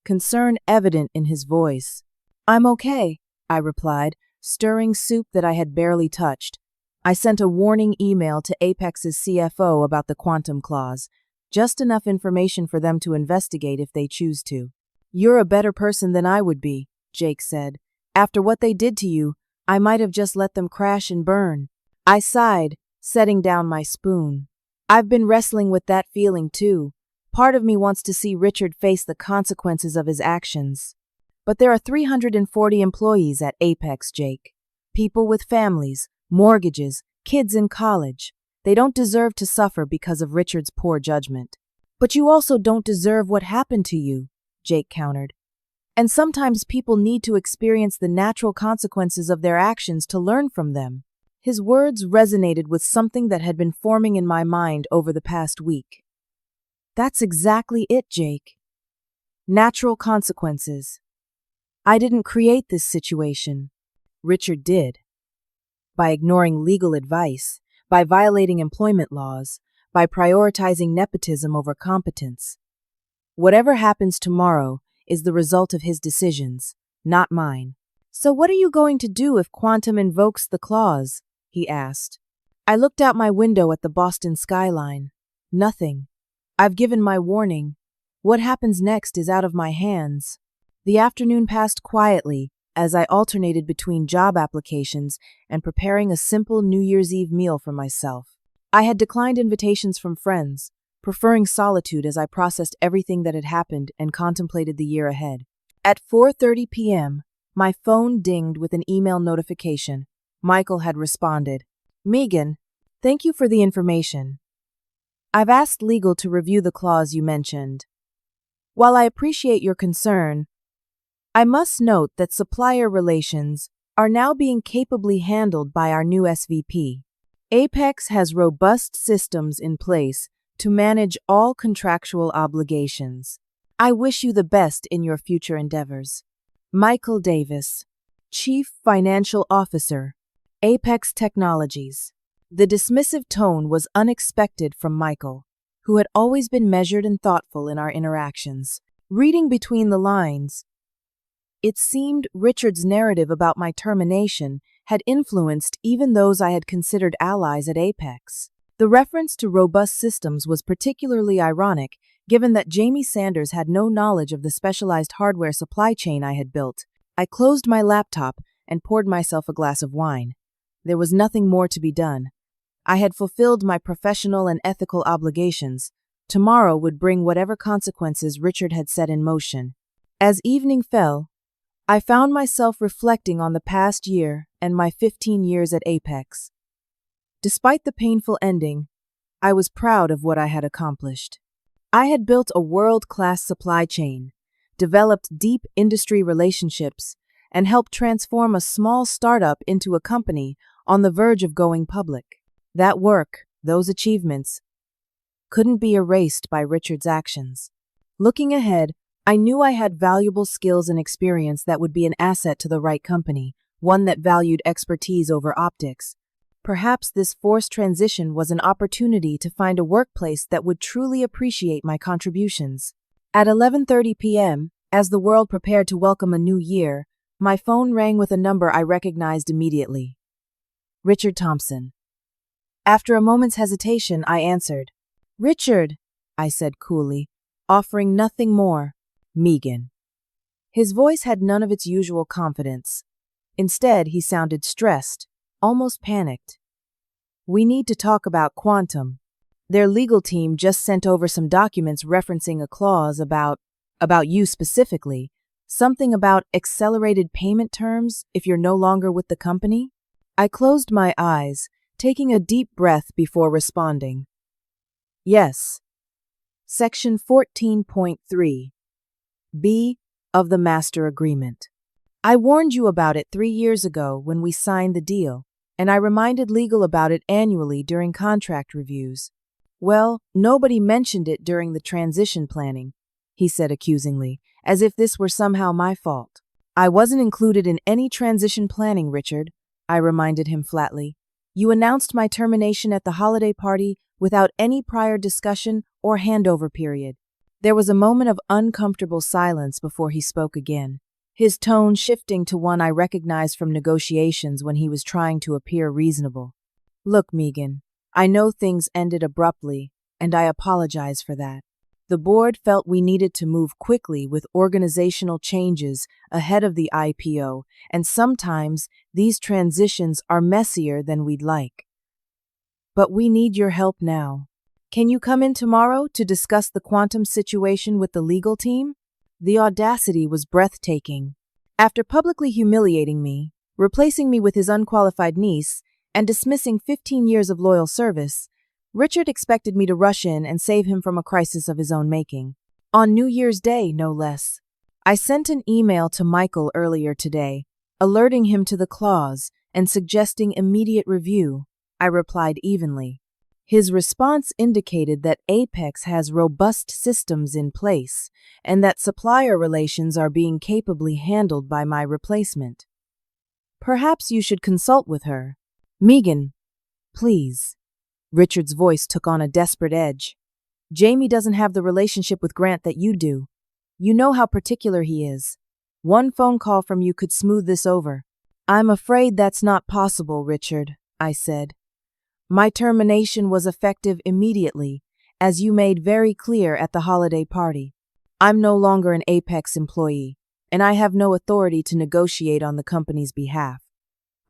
concern evident in his voice. "I'm okay," I replied, stirring soup that I had barely touched. I sent a warning email to Apex's CFO about the Quantum clause, just enough information for them to investigate if they choose to. "You're a better person than I would be," Jake said. "After what they did to you, I might have just let them crash and burn." I sighed, setting down my spoon. I've been wrestling with that feeling too. Part of me wants to see Richard face the consequences of his actions. But there are 340 employees at Apex, Jake. People with families, mortgages, kids in college. They don't deserve to suffer because of Richard's poor judgment. "But you also don't deserve what happened to you," Jake countered. "And sometimes people need to experience the natural consequences of their actions to learn from them." His words resonated with something that had been forming in my mind over the past week. That's exactly it, Jake. Natural consequences. I didn't create this situation. Richard did. By ignoring legal advice, by violating employment laws, by prioritizing nepotism over competence. Whatever happens tomorrow is the result of his decisions, not mine. "So what are you going to do if Quantum invokes the clause?" he asked. I looked out my window at the Boston skyline. Nothing. I've given my warning. What happens next is out of my hands. The afternoon passed quietly as I alternated between job applications and preparing a simple New Year's Eve meal for myself. I had declined invitations from friends, preferring solitude as I processed everything that had happened and contemplated the year ahead. At 4:30 p.m., my phone dinged with an email notification. Michael had responded. "Megan, thank you for the information. I've asked legal to review the clause you mentioned. While I appreciate your concern, I must note that supplier relations are now being capably handled by our new SVP. Apex has robust systems in place to manage all contractual obligations. I wish you the best in your future endeavors. Michael Davis, Chief Financial Officer, Apex Technologies. The dismissive tone was unexpected from Michael, who had always been measured and thoughtful in our interactions. Reading between the lines, it seemed Richard's narrative about my termination had influenced even those I had considered allies at Apex. The reference to robust systems was particularly ironic, given that Jamie Sanders had no knowledge of the specialized hardware supply chain I had built. I closed my laptop and poured myself a glass of wine. There was nothing more to be done. I had fulfilled my professional and ethical obligations. Tomorrow would bring whatever consequences Richard had set in motion. As evening fell, I found myself reflecting on the past year and my 15 years at Apex. Despite the painful ending, I was proud of what I had accomplished. I had built a world-class supply chain, developed deep industry relationships, and helped transform a small startup into a company on the verge of going public. That work, those achievements, couldn't be erased by Richard's actions. Looking ahead, I knew I had valuable skills and experience that would be an asset to the right company, one that valued expertise over optics. Perhaps this forced transition was an opportunity to find a workplace that would truly appreciate my contributions. At 11:30 p.m., as the world prepared to welcome a new year, my phone rang with a number I recognized immediately. Richard Thompson. After a moment's hesitation, I answered. "Richard," I said coolly, offering nothing more. "Megan." His voice had none of its usual confidence. Instead, he sounded stressed, almost panicked. "We need to talk about Quantum. Their legal team just sent over some documents referencing a clause about you specifically, something about accelerated payment terms if you're no longer with the company." I closed my eyes, taking a deep breath before responding. "Yes. Section 14.3. B of the Master Agreement. I warned you about it 3 years ago when we signed the deal, and I reminded legal about it annually during contract reviews. Well, nobody mentioned it during the transition planning," he said accusingly, as if this were somehow my fault. "I wasn't included in any transition planning, Richard," I reminded him flatly. "You announced my termination at the holiday party without any prior discussion or handover period." There was a moment of uncomfortable silence before he spoke again, his tone shifting to one I recognized from negotiations when he was trying to appear reasonable. "Look, Megan, I know things ended abruptly, and I apologize for that. The board felt we needed to move quickly with organizational changes ahead of the IPO, and sometimes these transitions are messier than we'd like. But we need your help now. Can you come in tomorrow to discuss the Quantum situation with the legal team?" The audacity was breathtaking. After publicly humiliating me, replacing me with his unqualified niece, and dismissing 15 years of loyal service, Richard expected me to rush in and save him from a crisis of his own making. On New Year's Day, no less. I sent an email to Michael earlier today, alerting him to the clause and suggesting immediate review. I replied evenly. His response indicated that Apex has robust systems in place and that supplier relations are being capably handled by my replacement. "Perhaps you should consult with her. Megan, please." Richard's voice took on a desperate edge. "Jamie doesn't have the relationship with Grant that you do. You know how particular he is. One phone call from you could smooth this over." "I'm afraid that's not possible, Richard," I said. "My termination was effective immediately, as you made very clear at the holiday party. I'm no longer an Apex employee, and I have no authority to negotiate on the company's behalf.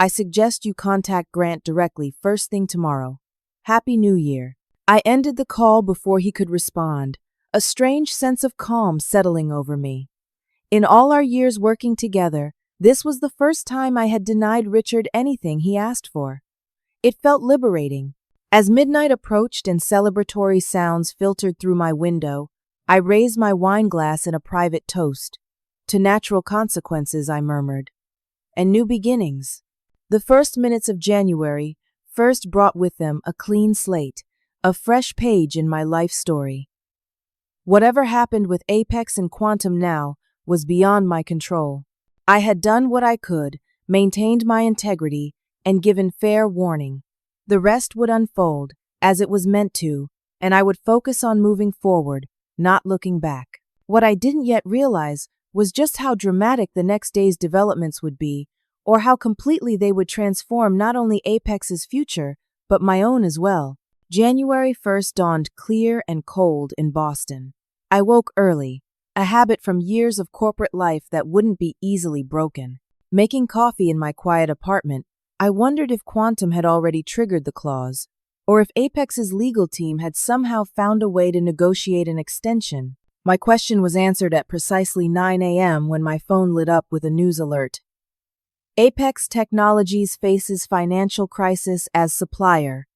I suggest you contact Grant directly first thing tomorrow. Happy New Year." I ended the call before he could respond, a strange sense of calm settling over me. In all our years working together, this was the first time I had denied Richard anything he asked for. It felt liberating. As midnight approached and celebratory sounds filtered through my window, I raised my wine glass in a private toast. To natural consequences, I murmured. And new beginnings. The first minutes of January first brought with them a clean slate, a fresh page in my life story. Whatever happened with Apex and Quantum now was beyond my control. I had done what I could, maintained my integrity, and given fair warning. The rest would unfold, as it was meant to, and I would focus on moving forward, not looking back. What I didn't yet realize was just how dramatic the next day's developments would be, or how completely they would transform not only Apex's future, but my own as well. January 1st dawned clear and cold in Boston. I woke early, a habit from years of corporate life that wouldn't be easily broken. Making coffee in my quiet apartment, I wondered if Quantum had already triggered the clause, or if Apex's legal team had somehow found a way to negotiate an extension. My question was answered at precisely 9 a.m. when my phone lit up with a news alert. Apex Technologies faces financial crisis as supplier.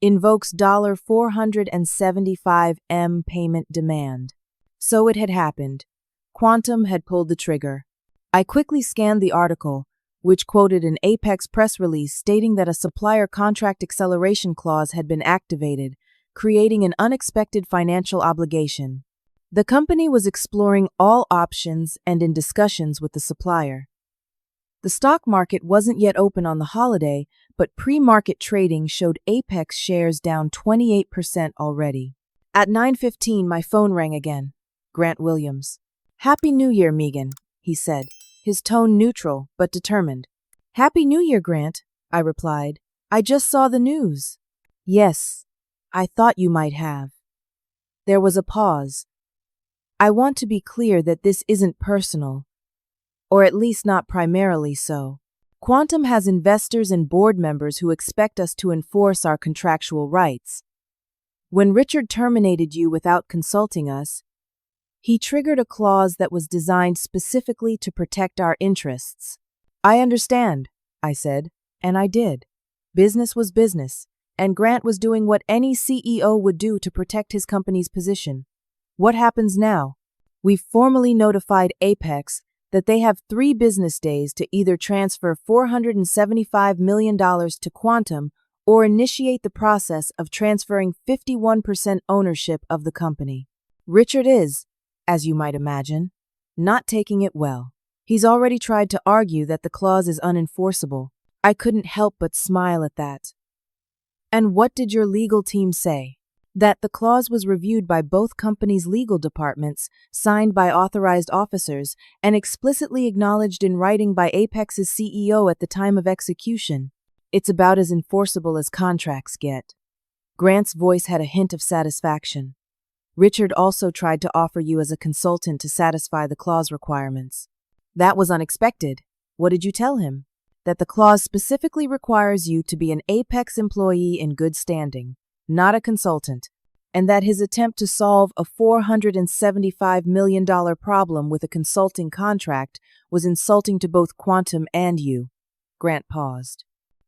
Invokes $475M payment demand. So it had happened. Quantum had pulled the trigger. I quickly scanned the article, which quoted an Apex press release stating that a supplier contract acceleration clause had been activated, creating an unexpected financial obligation. The company was exploring all options and in discussions with the supplier. The stock market wasn't yet open on the holiday, but pre-market trading showed Apex shares down 28% already. At 9:15, my phone rang again. Grant Williams. "Happy New Year, Megan," he said, his tone neutral but determined. "Happy New Year, Grant," I replied. "I just saw the news." "Yes, I thought you might have." There was a pause. "I want to be clear that this isn't personal, or at least not primarily so. Quantum has investors and board members who expect us to enforce our contractual rights. When Richard terminated you without consulting us, he triggered a clause that was designed specifically to protect our interests." "I understand," I said, and I did. Business was business, and Grant was doing what any CEO would do to protect his company's position. "What happens now?" "We've formally notified Apex that they have 3 business days to either transfer $475 million to Quantum or initiate the process of transferring 51% ownership of the company. Richard is, as you might imagine, not taking it well. He's already tried to argue that the clause is unenforceable. I couldn't help but smile at that. "And what did your legal team say?" "That the clause was reviewed by both companies' legal departments, signed by authorized officers, and explicitly acknowledged in writing by Apex's CEO at the time of execution. It's about as enforceable as contracts get." Grant's voice had a hint of satisfaction. "Richard also tried to offer you as a consultant to satisfy the clause requirements." "That was unexpected. What did you tell him?" "That the clause specifically requires you to be an Apex employee in good standing, not a consultant, and that his attempt to solve a $475 million problem with a consulting contract was insulting to both Quantum and you." Grant paused.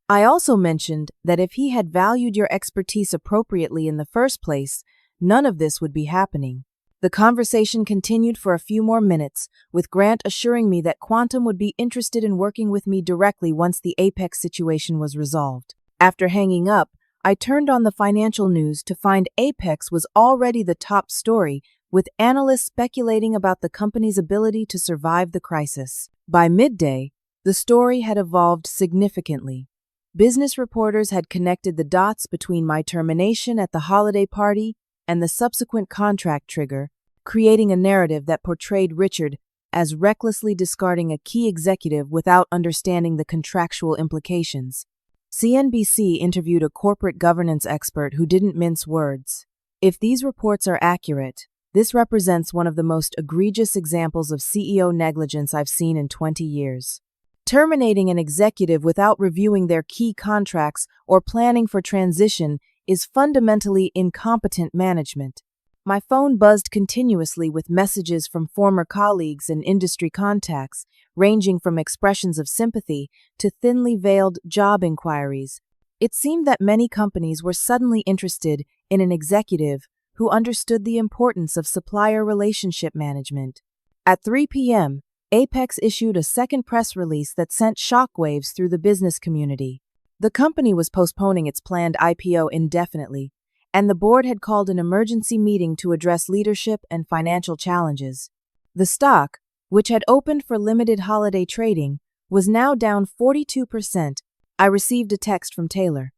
"I also mentioned that if he had valued your expertise appropriately in the first place, none of this would be happening." The conversation continued for a few more minutes, with Grant assuring me that Quantum would be interested in working with me directly once the Apex situation was resolved. After hanging up, I turned on the financial news to find Apex was already the top story, with analysts speculating about the company's ability to survive the crisis. By midday, the story had evolved significantly. Business reporters had connected the dots between my termination at the holiday party and the subsequent contract trigger, creating a narrative that portrayed Richard as recklessly discarding a key executive without understanding the contractual implications. CNBC interviewed a corporate governance expert who didn't mince words. "If these reports are accurate, this represents one of the most egregious examples of CEO negligence I've seen in 20 years. Terminating an executive without reviewing their key contracts or planning for transition is fundamentally incompetent management." My phone buzzed continuously with messages from former colleagues and industry contacts, ranging from expressions of sympathy to thinly veiled job inquiries. It seemed that many companies were suddenly interested in an executive who understood the importance of supplier relationship management. At 3 p.m., Apex issued a second press release that sent shockwaves through the business community. The company was postponing its planned IPO indefinitely, and the board had called an emergency meeting to address leadership and financial challenges. The stock, which had opened for limited holiday trading, was now down 42%. I received a text from Taylor.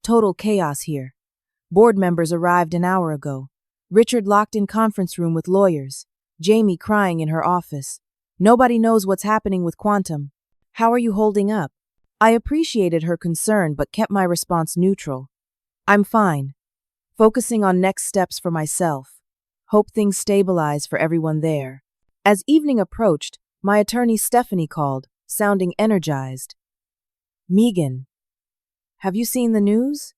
Total chaos here. Board members arrived an hour ago. Richard locked in conference room with lawyers. Jamie crying in her office. Nobody knows what's happening with Quantum. How are you holding up? I appreciated her concern but kept my response neutral. I'm fine. Focusing on next steps for myself. Hope things stabilize for everyone there. As evening approached, my attorney Stephanie called, sounding energized. Megan, have you seen the news?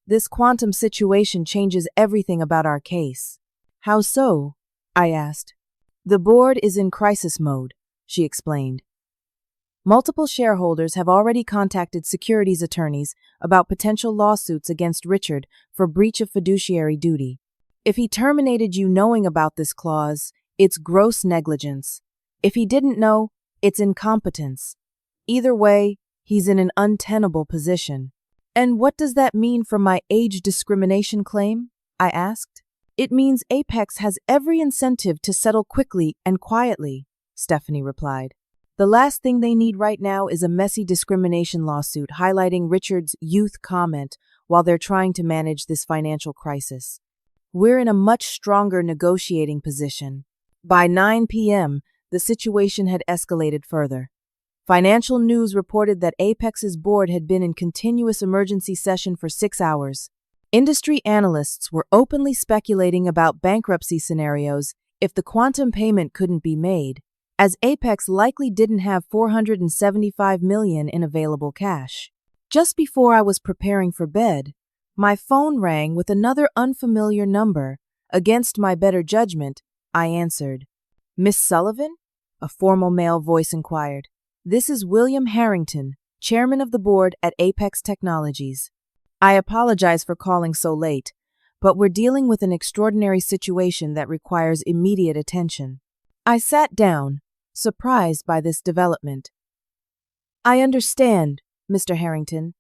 This Quantum situation changes everything about our case. How so? I asked. The board is in crisis mode, she explained. Multiple shareholders have already contacted securities attorneys about potential lawsuits against Richard for breach of fiduciary duty. If he terminated you knowing about this clause, it's gross negligence. If he didn't know, it's incompetence. Either way, he's in an untenable position. And what does that mean for my age discrimination claim? I asked. It means Apex has every incentive to settle quickly and quietly, Stephanie replied. The last thing they need right now is a messy discrimination lawsuit highlighting Richard's youth comment while they're trying to manage this financial crisis. We're in a much stronger negotiating position. By 9 p.m., the situation had escalated further. Financial News reported that Apex's board had been in continuous emergency session for 6 hours. Industry analysts were openly speculating about bankruptcy scenarios if the Quantum payment couldn't be made, as Apex likely didn't have $475 million in available cash. Just before I was preparing for bed, my phone rang with another unfamiliar number. Against my better judgment, I answered. Miss Sullivan? A formal male voice inquired. This is William Harrington, chairman of the board at Apex Technologies. I apologize for calling so late, but we're dealing with an extraordinary situation that requires immediate attention. I sat down, surprised by this development. I understand, Mr. Harrington.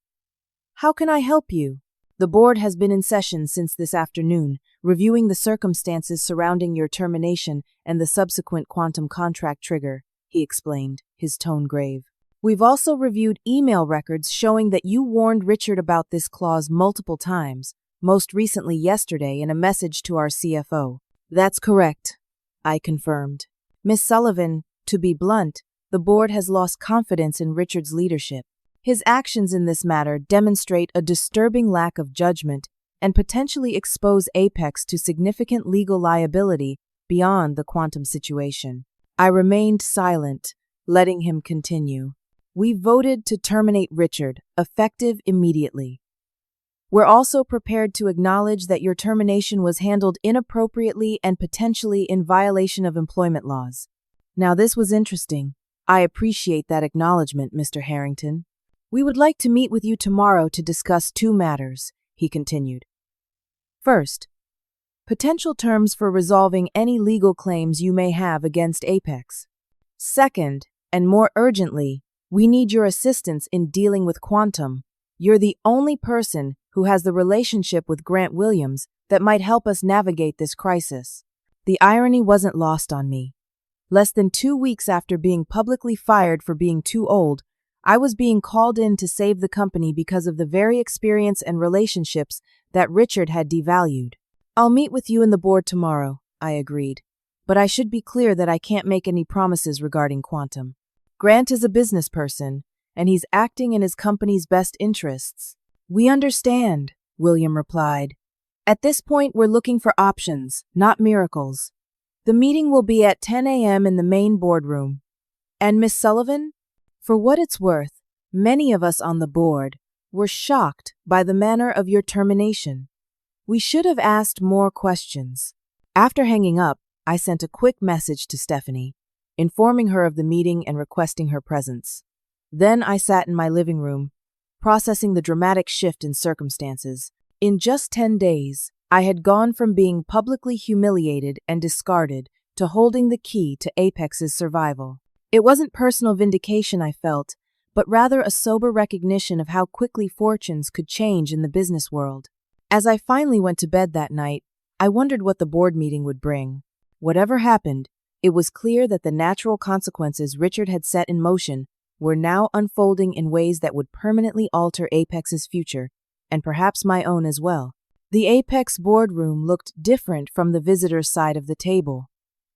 How can I help you? The board has been in session since this afternoon, reviewing the circumstances surrounding your termination and the subsequent Quantum contract trigger, he explained, his tone grave. We've also reviewed email records showing that you warned Richard about this clause multiple times, most recently yesterday in a message to our CFO. That's correct, I confirmed. Miss Sullivan, to be blunt, the board has lost confidence in Richard's leadership. His actions in this matter demonstrate a disturbing lack of judgment and potentially expose Apex to significant legal liability beyond the Quantum situation. I remained silent, letting him continue. We voted to terminate Richard, effective immediately. We're also prepared to acknowledge that your termination was handled inappropriately and potentially in violation of employment laws. Now, this was interesting. I appreciate that acknowledgement, Mr. Harrington. We would like to meet with you tomorrow to discuss 2 matters, he continued. First, potential terms for resolving any legal claims you may have against Apex. Second, and more urgently, we need your assistance in dealing with Quantum. You're the only person who has the relationship with Grant Williams that might help us navigate this crisis. The irony wasn't lost on me. Less than 2 weeks after being publicly fired for being too old, I was being called in to save the company because of the very experience and relationships that Richard had devalued. I'll meet with you and the board tomorrow, I agreed. But I should be clear that I can't make any promises regarding Quantum. Grant is a business person, and he's acting in his company's best interests. We understand, William replied. At this point, we're looking for options, not miracles. The meeting will be at 10 a.m. in the main boardroom. And Miss Sullivan? For what it's worth, many of us on the board were shocked by the manner of your termination. We should have asked more questions. After hanging up, I sent a quick message to Stephanie, informing her of the meeting and requesting her presence. Then I sat in my living room, processing the dramatic shift in circumstances. In just 10 days, I had gone from being publicly humiliated and discarded to holding the key to Apex's survival. It wasn't personal vindication I felt, but rather a sober recognition of how quickly fortunes could change in the business world. As I finally went to bed that night, I wondered what the board meeting would bring. Whatever happened, it was clear that the natural consequences Richard had set in motion were now unfolding in ways that would permanently alter Apex's future, and perhaps my own as well. The Apex boardroom looked different from the visitors' side of the table.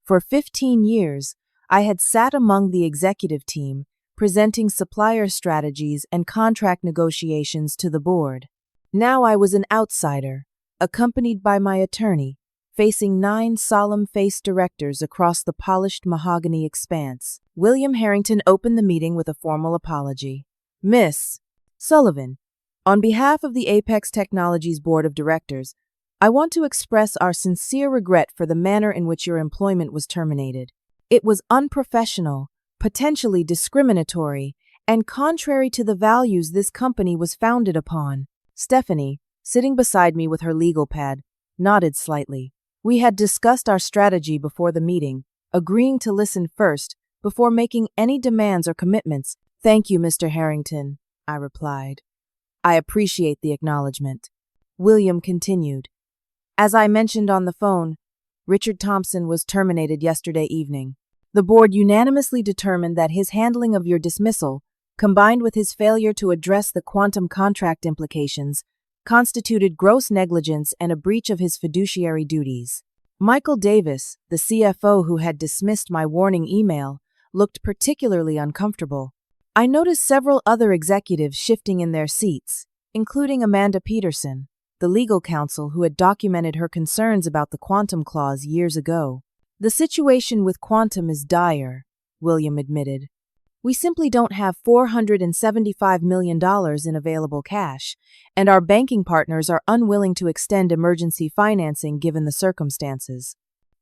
For 15 years, I had sat among the executive team, presenting supplier strategies and contract negotiations to the board. Now I was an outsider, accompanied by my attorney, facing 9 solemn-faced directors across the polished mahogany expanse. William Harrington opened the meeting with a formal apology. Miss Sullivan, on behalf of the Apex Technologies Board of Directors, I want to express our sincere regret for the manner in which your employment was terminated. It was unprofessional, potentially discriminatory, and contrary to the values this company was founded upon. Stephanie, sitting beside me with her legal pad, nodded slightly. We had discussed our strategy before the meeting, agreeing to listen first before making any demands or commitments. Thank you, Mr. Harrington, I replied. I appreciate the acknowledgement. William continued. As I mentioned on the phone, Richard Thompson was terminated yesterday evening. The board unanimously determined that his handling of your dismissal, combined with his failure to address the quantum contract implications, constituted gross negligence and a breach of his fiduciary duties. Michael Davis, the CFO who had dismissed my warning email, looked particularly uncomfortable. I noticed several other executives shifting in their seats, including Amanda Peterson, the legal counsel who had documented her concerns about the quantum clause years ago. The situation with quantum is dire, William admitted. We simply don't have $475 million in available cash, and our banking partners are unwilling to extend emergency financing given the circumstances.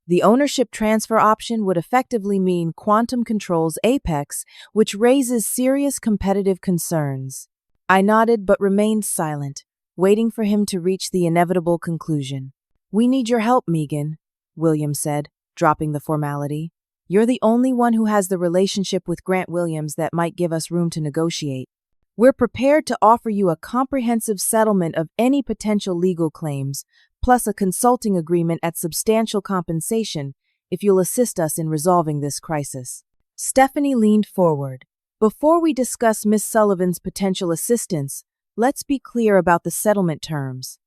The ownership transfer option would effectively mean Quantum controls Apex, which raises serious competitive concerns. I nodded but remained silent, waiting for him to reach the inevitable conclusion. We need your help, Megan, William said, dropping the formality. You're the only one who has the relationship with Grant Williams that might give us room to negotiate. We're prepared to offer you a comprehensive settlement of any potential legal claims, plus a consulting agreement at substantial compensation if you'll assist us in resolving this crisis. Stephanie leaned forward. Before we discuss Miss Sullivan's potential assistance, let's be clear about the settlement terms.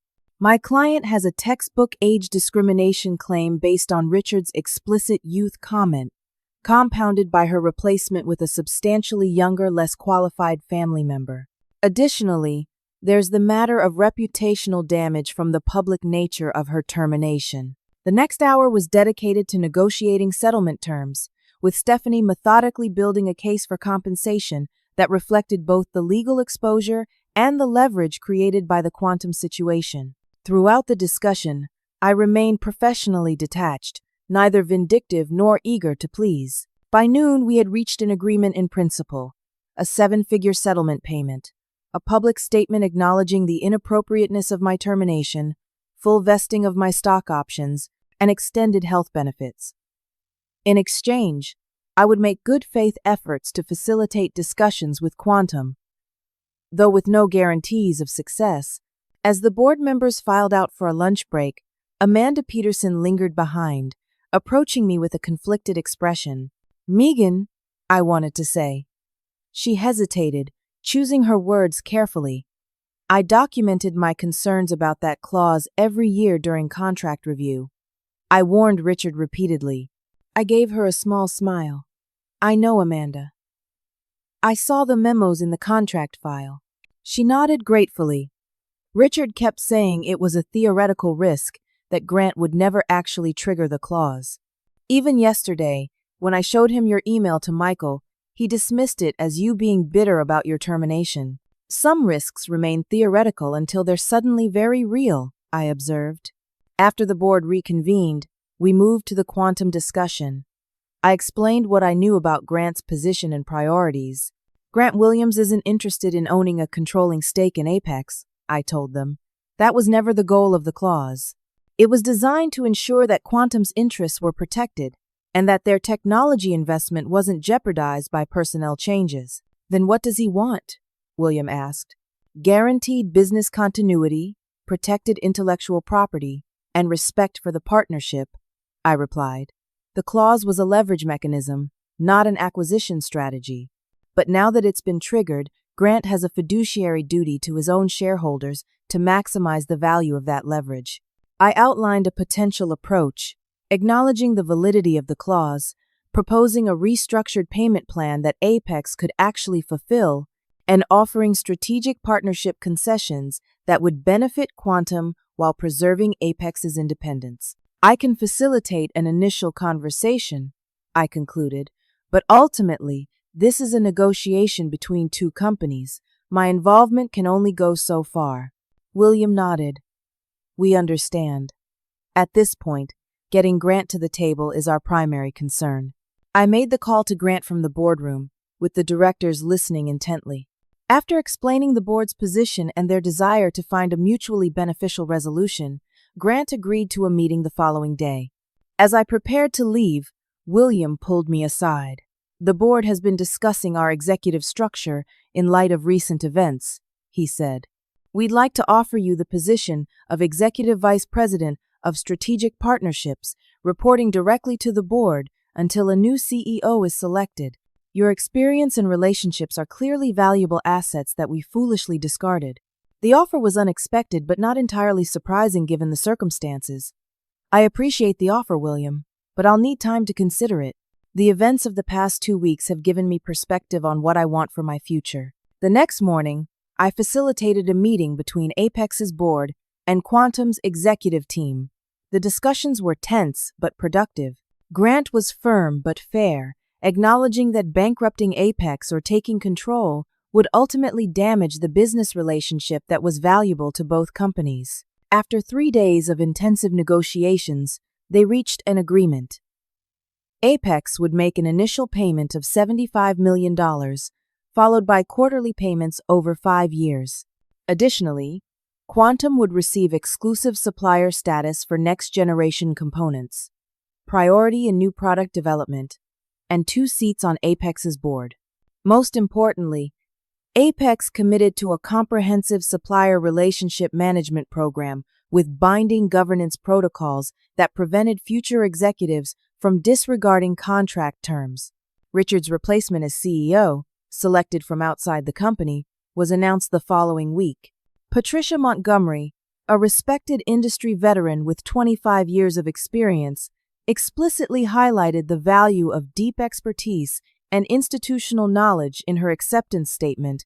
My client has a textbook age discrimination claim based on Richard's explicit youth comment, compounded by her replacement with a substantially younger, less qualified family member. Additionally, there's the matter of reputational damage from the public nature of her termination. The next hour was dedicated to negotiating settlement terms, with Stephanie methodically building a case for compensation that reflected both the legal exposure and the leverage created by the quantum situation. Throughout the discussion, I remained professionally detached, neither vindictive nor eager to please. By noon, we had reached an agreement in principle, a 7-figure settlement payment, a public statement acknowledging the inappropriateness of my termination, full vesting of my stock options, and extended health benefits. In exchange, I would make good faith efforts to facilitate discussions with Quantum, though with no guarantees of success. As the board members filed out for a lunch break, Amanda Peterson lingered behind, approaching me with a conflicted expression. Megan, I wanted to say. She hesitated, choosing her words carefully. I documented my concerns about that clause every year during contract review. I warned Richard repeatedly. I gave her a small smile. I know, Amanda. I saw the memos in the contract file. She nodded gratefully. Richard kept saying it was a theoretical risk that Grant would never actually trigger the clause. Even yesterday, when I showed him your email to Michael, he dismissed it as you being bitter about your termination. Some risks remain theoretical until they're suddenly very real, I observed. After the board reconvened, we moved to the quantum discussion. I explained what I knew about Grant's position and priorities. Grant Williams isn't interested in owning a controlling stake in Apex, I told them. That was never the goal of the clause. It was designed to ensure that Quantum's interests were protected, and that their technology investment wasn't jeopardized by personnel changes. Then what does he want? William asked. Guaranteed business continuity, protected intellectual property, and respect for the partnership, I replied. The clause was a leverage mechanism, not an acquisition strategy. But now that it's been triggered, Grant has a fiduciary duty to his own shareholders to maximize the value of that leverage. I outlined a potential approach, acknowledging the validity of the clause, proposing a restructured payment plan that Apex could actually fulfill, and offering strategic partnership concessions that would benefit Quantum while preserving Apex's independence. I can facilitate an initial conversation, I concluded, but ultimately, this is a negotiation between two companies. My involvement can only go so far. William nodded. We understand. At this point, getting Grant to the table is our primary concern. I made the call to Grant from the boardroom, with the directors listening intently. After explaining the board's position and their desire to find a mutually beneficial resolution, Grant agreed to a meeting the following day. As I prepared to leave, William pulled me aside. The board has been discussing our executive structure in light of recent events, he said. We'd like to offer you the position of Executive Vice President of Strategic Partnerships, reporting directly to the board until a new CEO is selected. Your experience and relationships are clearly valuable assets that we foolishly discarded. The offer was unexpected but not entirely surprising given the circumstances. I appreciate the offer, William, but I'll need time to consider it. The events of the past 2 weeks have given me perspective on what I want for my future. The next morning, I facilitated a meeting between Apex's board and Quantum's executive team. The discussions were tense but productive. Grant was firm but fair, acknowledging that bankrupting Apex or taking control would ultimately damage the business relationship that was valuable to both companies. After 3 days of intensive negotiations, they reached an agreement. Apex would make an initial payment of $75 million, followed by quarterly payments over 5 years. Additionally, Quantum would receive exclusive supplier status for next-generation components, priority in new product development, and 2 seats on Apex's board. Most importantly, Apex committed to a comprehensive supplier relationship management program with binding governance protocols that prevented future executives from disregarding contract terms. Richard's replacement as CEO, selected from outside the company, was announced the following week. Patricia Montgomery, a respected industry veteran with 25 years of experience, explicitly highlighted the value of deep expertise and institutional knowledge in her acceptance statement,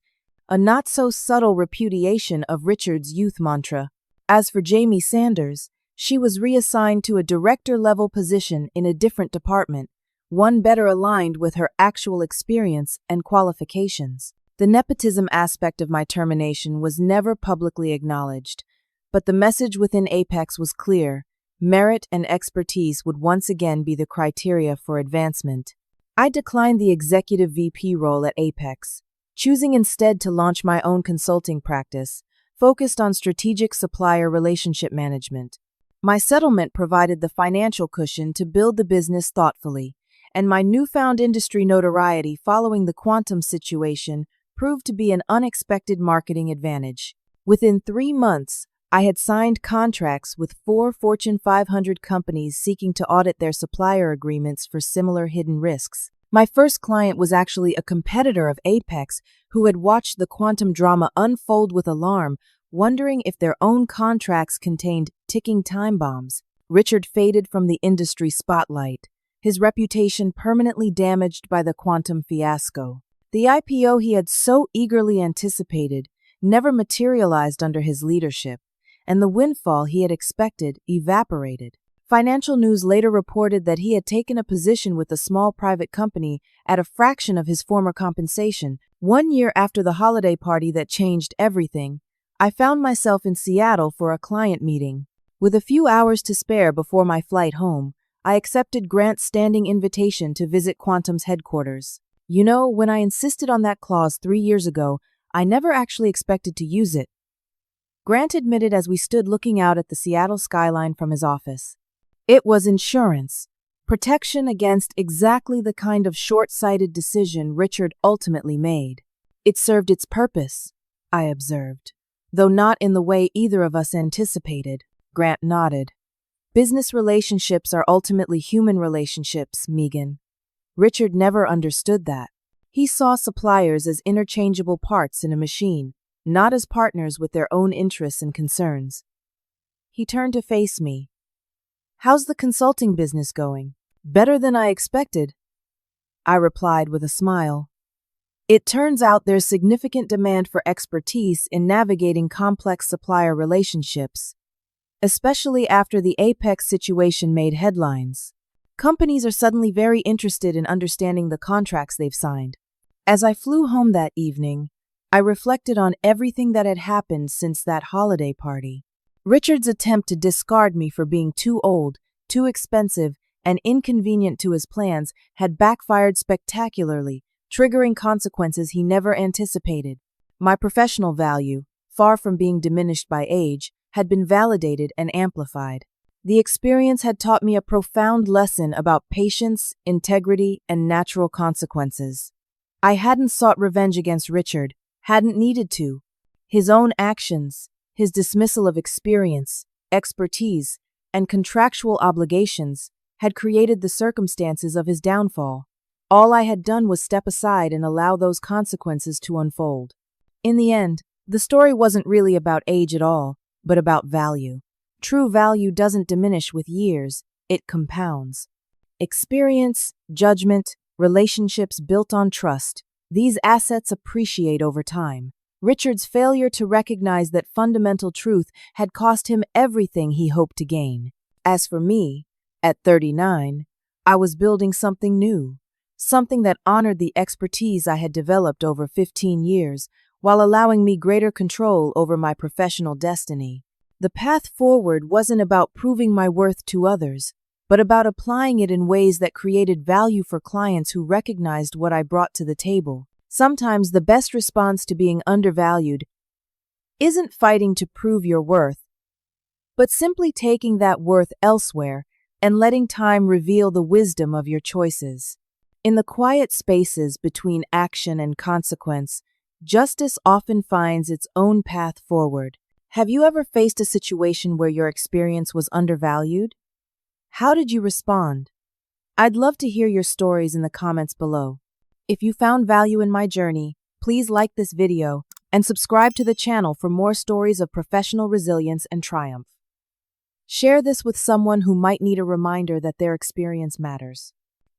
a not-so-subtle repudiation of Richard's youth mantra. As for Jamie Sanders, she was reassigned to a director-level position in a different department, one better aligned with her actual experience and qualifications. The nepotism aspect of my termination was never publicly acknowledged, but the message within Apex was clear. Merit and expertise would once again be the criteria for advancement. I declined the executive VP role at Apex, choosing instead to launch my own consulting practice, focused on strategic supplier relationship management. My settlement provided the financial cushion to build the business thoughtfully, and my newfound industry notoriety following the Quantum situation proved to be an unexpected marketing advantage. Within 3 months, I had signed contracts with 4 Fortune 500 companies seeking to audit their supplier agreements for similar hidden risks. My first client was actually a competitor of Apex who had watched the Quantum drama unfold with alarm, wondering if their own contracts contained ticking time bombs. Richard faded from the industry spotlight, his reputation permanently damaged by the Quantum fiasco. The IPO he had so eagerly anticipated never materialized under his leadership, and the windfall he had expected evaporated. Financial News later reported that he had taken a position with a small private company at a fraction of his former compensation. 1 year after the holiday party that changed everything, I found myself in Seattle for a client meeting. With a few hours to spare before my flight home, I accepted Grant's standing invitation to visit Quantum's headquarters. You know, when I insisted on that clause 3 years ago, I never actually expected to use it, Grant admitted as we stood looking out at the Seattle skyline from his office. It was insurance. Protection against exactly the kind of short-sighted decision Richard ultimately made. It served its purpose, I observed. Though not in the way either of us anticipated, Grant nodded. Business relationships are ultimately human relationships, Megan. Richard never understood that. He saw suppliers as interchangeable parts in a machine, not as partners with their own interests and concerns. He turned to face me. "How's the consulting business going?" "Better than I expected," I replied with a smile. It turns out there's significant demand for expertise in navigating complex supplier relationships, especially after the Apex situation made headlines. Companies are suddenly very interested in understanding the contracts they've signed. As I flew home that evening, I reflected on everything that had happened since that holiday party. Richard's attempt to discard me for being too old, too expensive, and inconvenient to his plans had backfired spectacularly, triggering consequences he never anticipated. My professional value, far from being diminished by age, had been validated and amplified. The experience had taught me a profound lesson about patience, integrity, and natural consequences. I hadn't sought revenge against Richard, hadn't needed to. His own actions, his dismissal of experience, expertise, and contractual obligations had created the circumstances of his downfall. All I had done was step aside and allow those consequences to unfold. In the end, the story wasn't really about age at all, but about value. True value doesn't diminish with years, it compounds. Experience, judgment, relationships built on trust, these assets appreciate over time. Richard's failure to recognize that fundamental truth had cost him everything he hoped to gain. As for me, at 39, I was building something new, something that honored the expertise I had developed over 15 years, while allowing me greater control over my professional destiny. The path forward wasn't about proving my worth to others, but about applying it in ways that created value for clients who recognized what I brought to the table. Sometimes the best response to being undervalued isn't fighting to prove your worth, but simply taking that worth elsewhere and letting time reveal the wisdom of your choices. In the quiet spaces between action and consequence, justice often finds its own path forward. Have you ever faced a situation where your experience was undervalued? How did you respond? I'd love to hear your stories in the comments below. If you found value in my journey, please like this video and subscribe to the channel for more stories of professional resilience and triumph. Share this with someone who might need a reminder that their experience matters.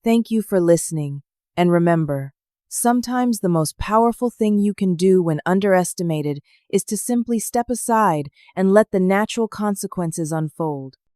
Thank you for listening, and remember, sometimes the most powerful thing you can do when underestimated is to simply step aside and let the natural consequences unfold.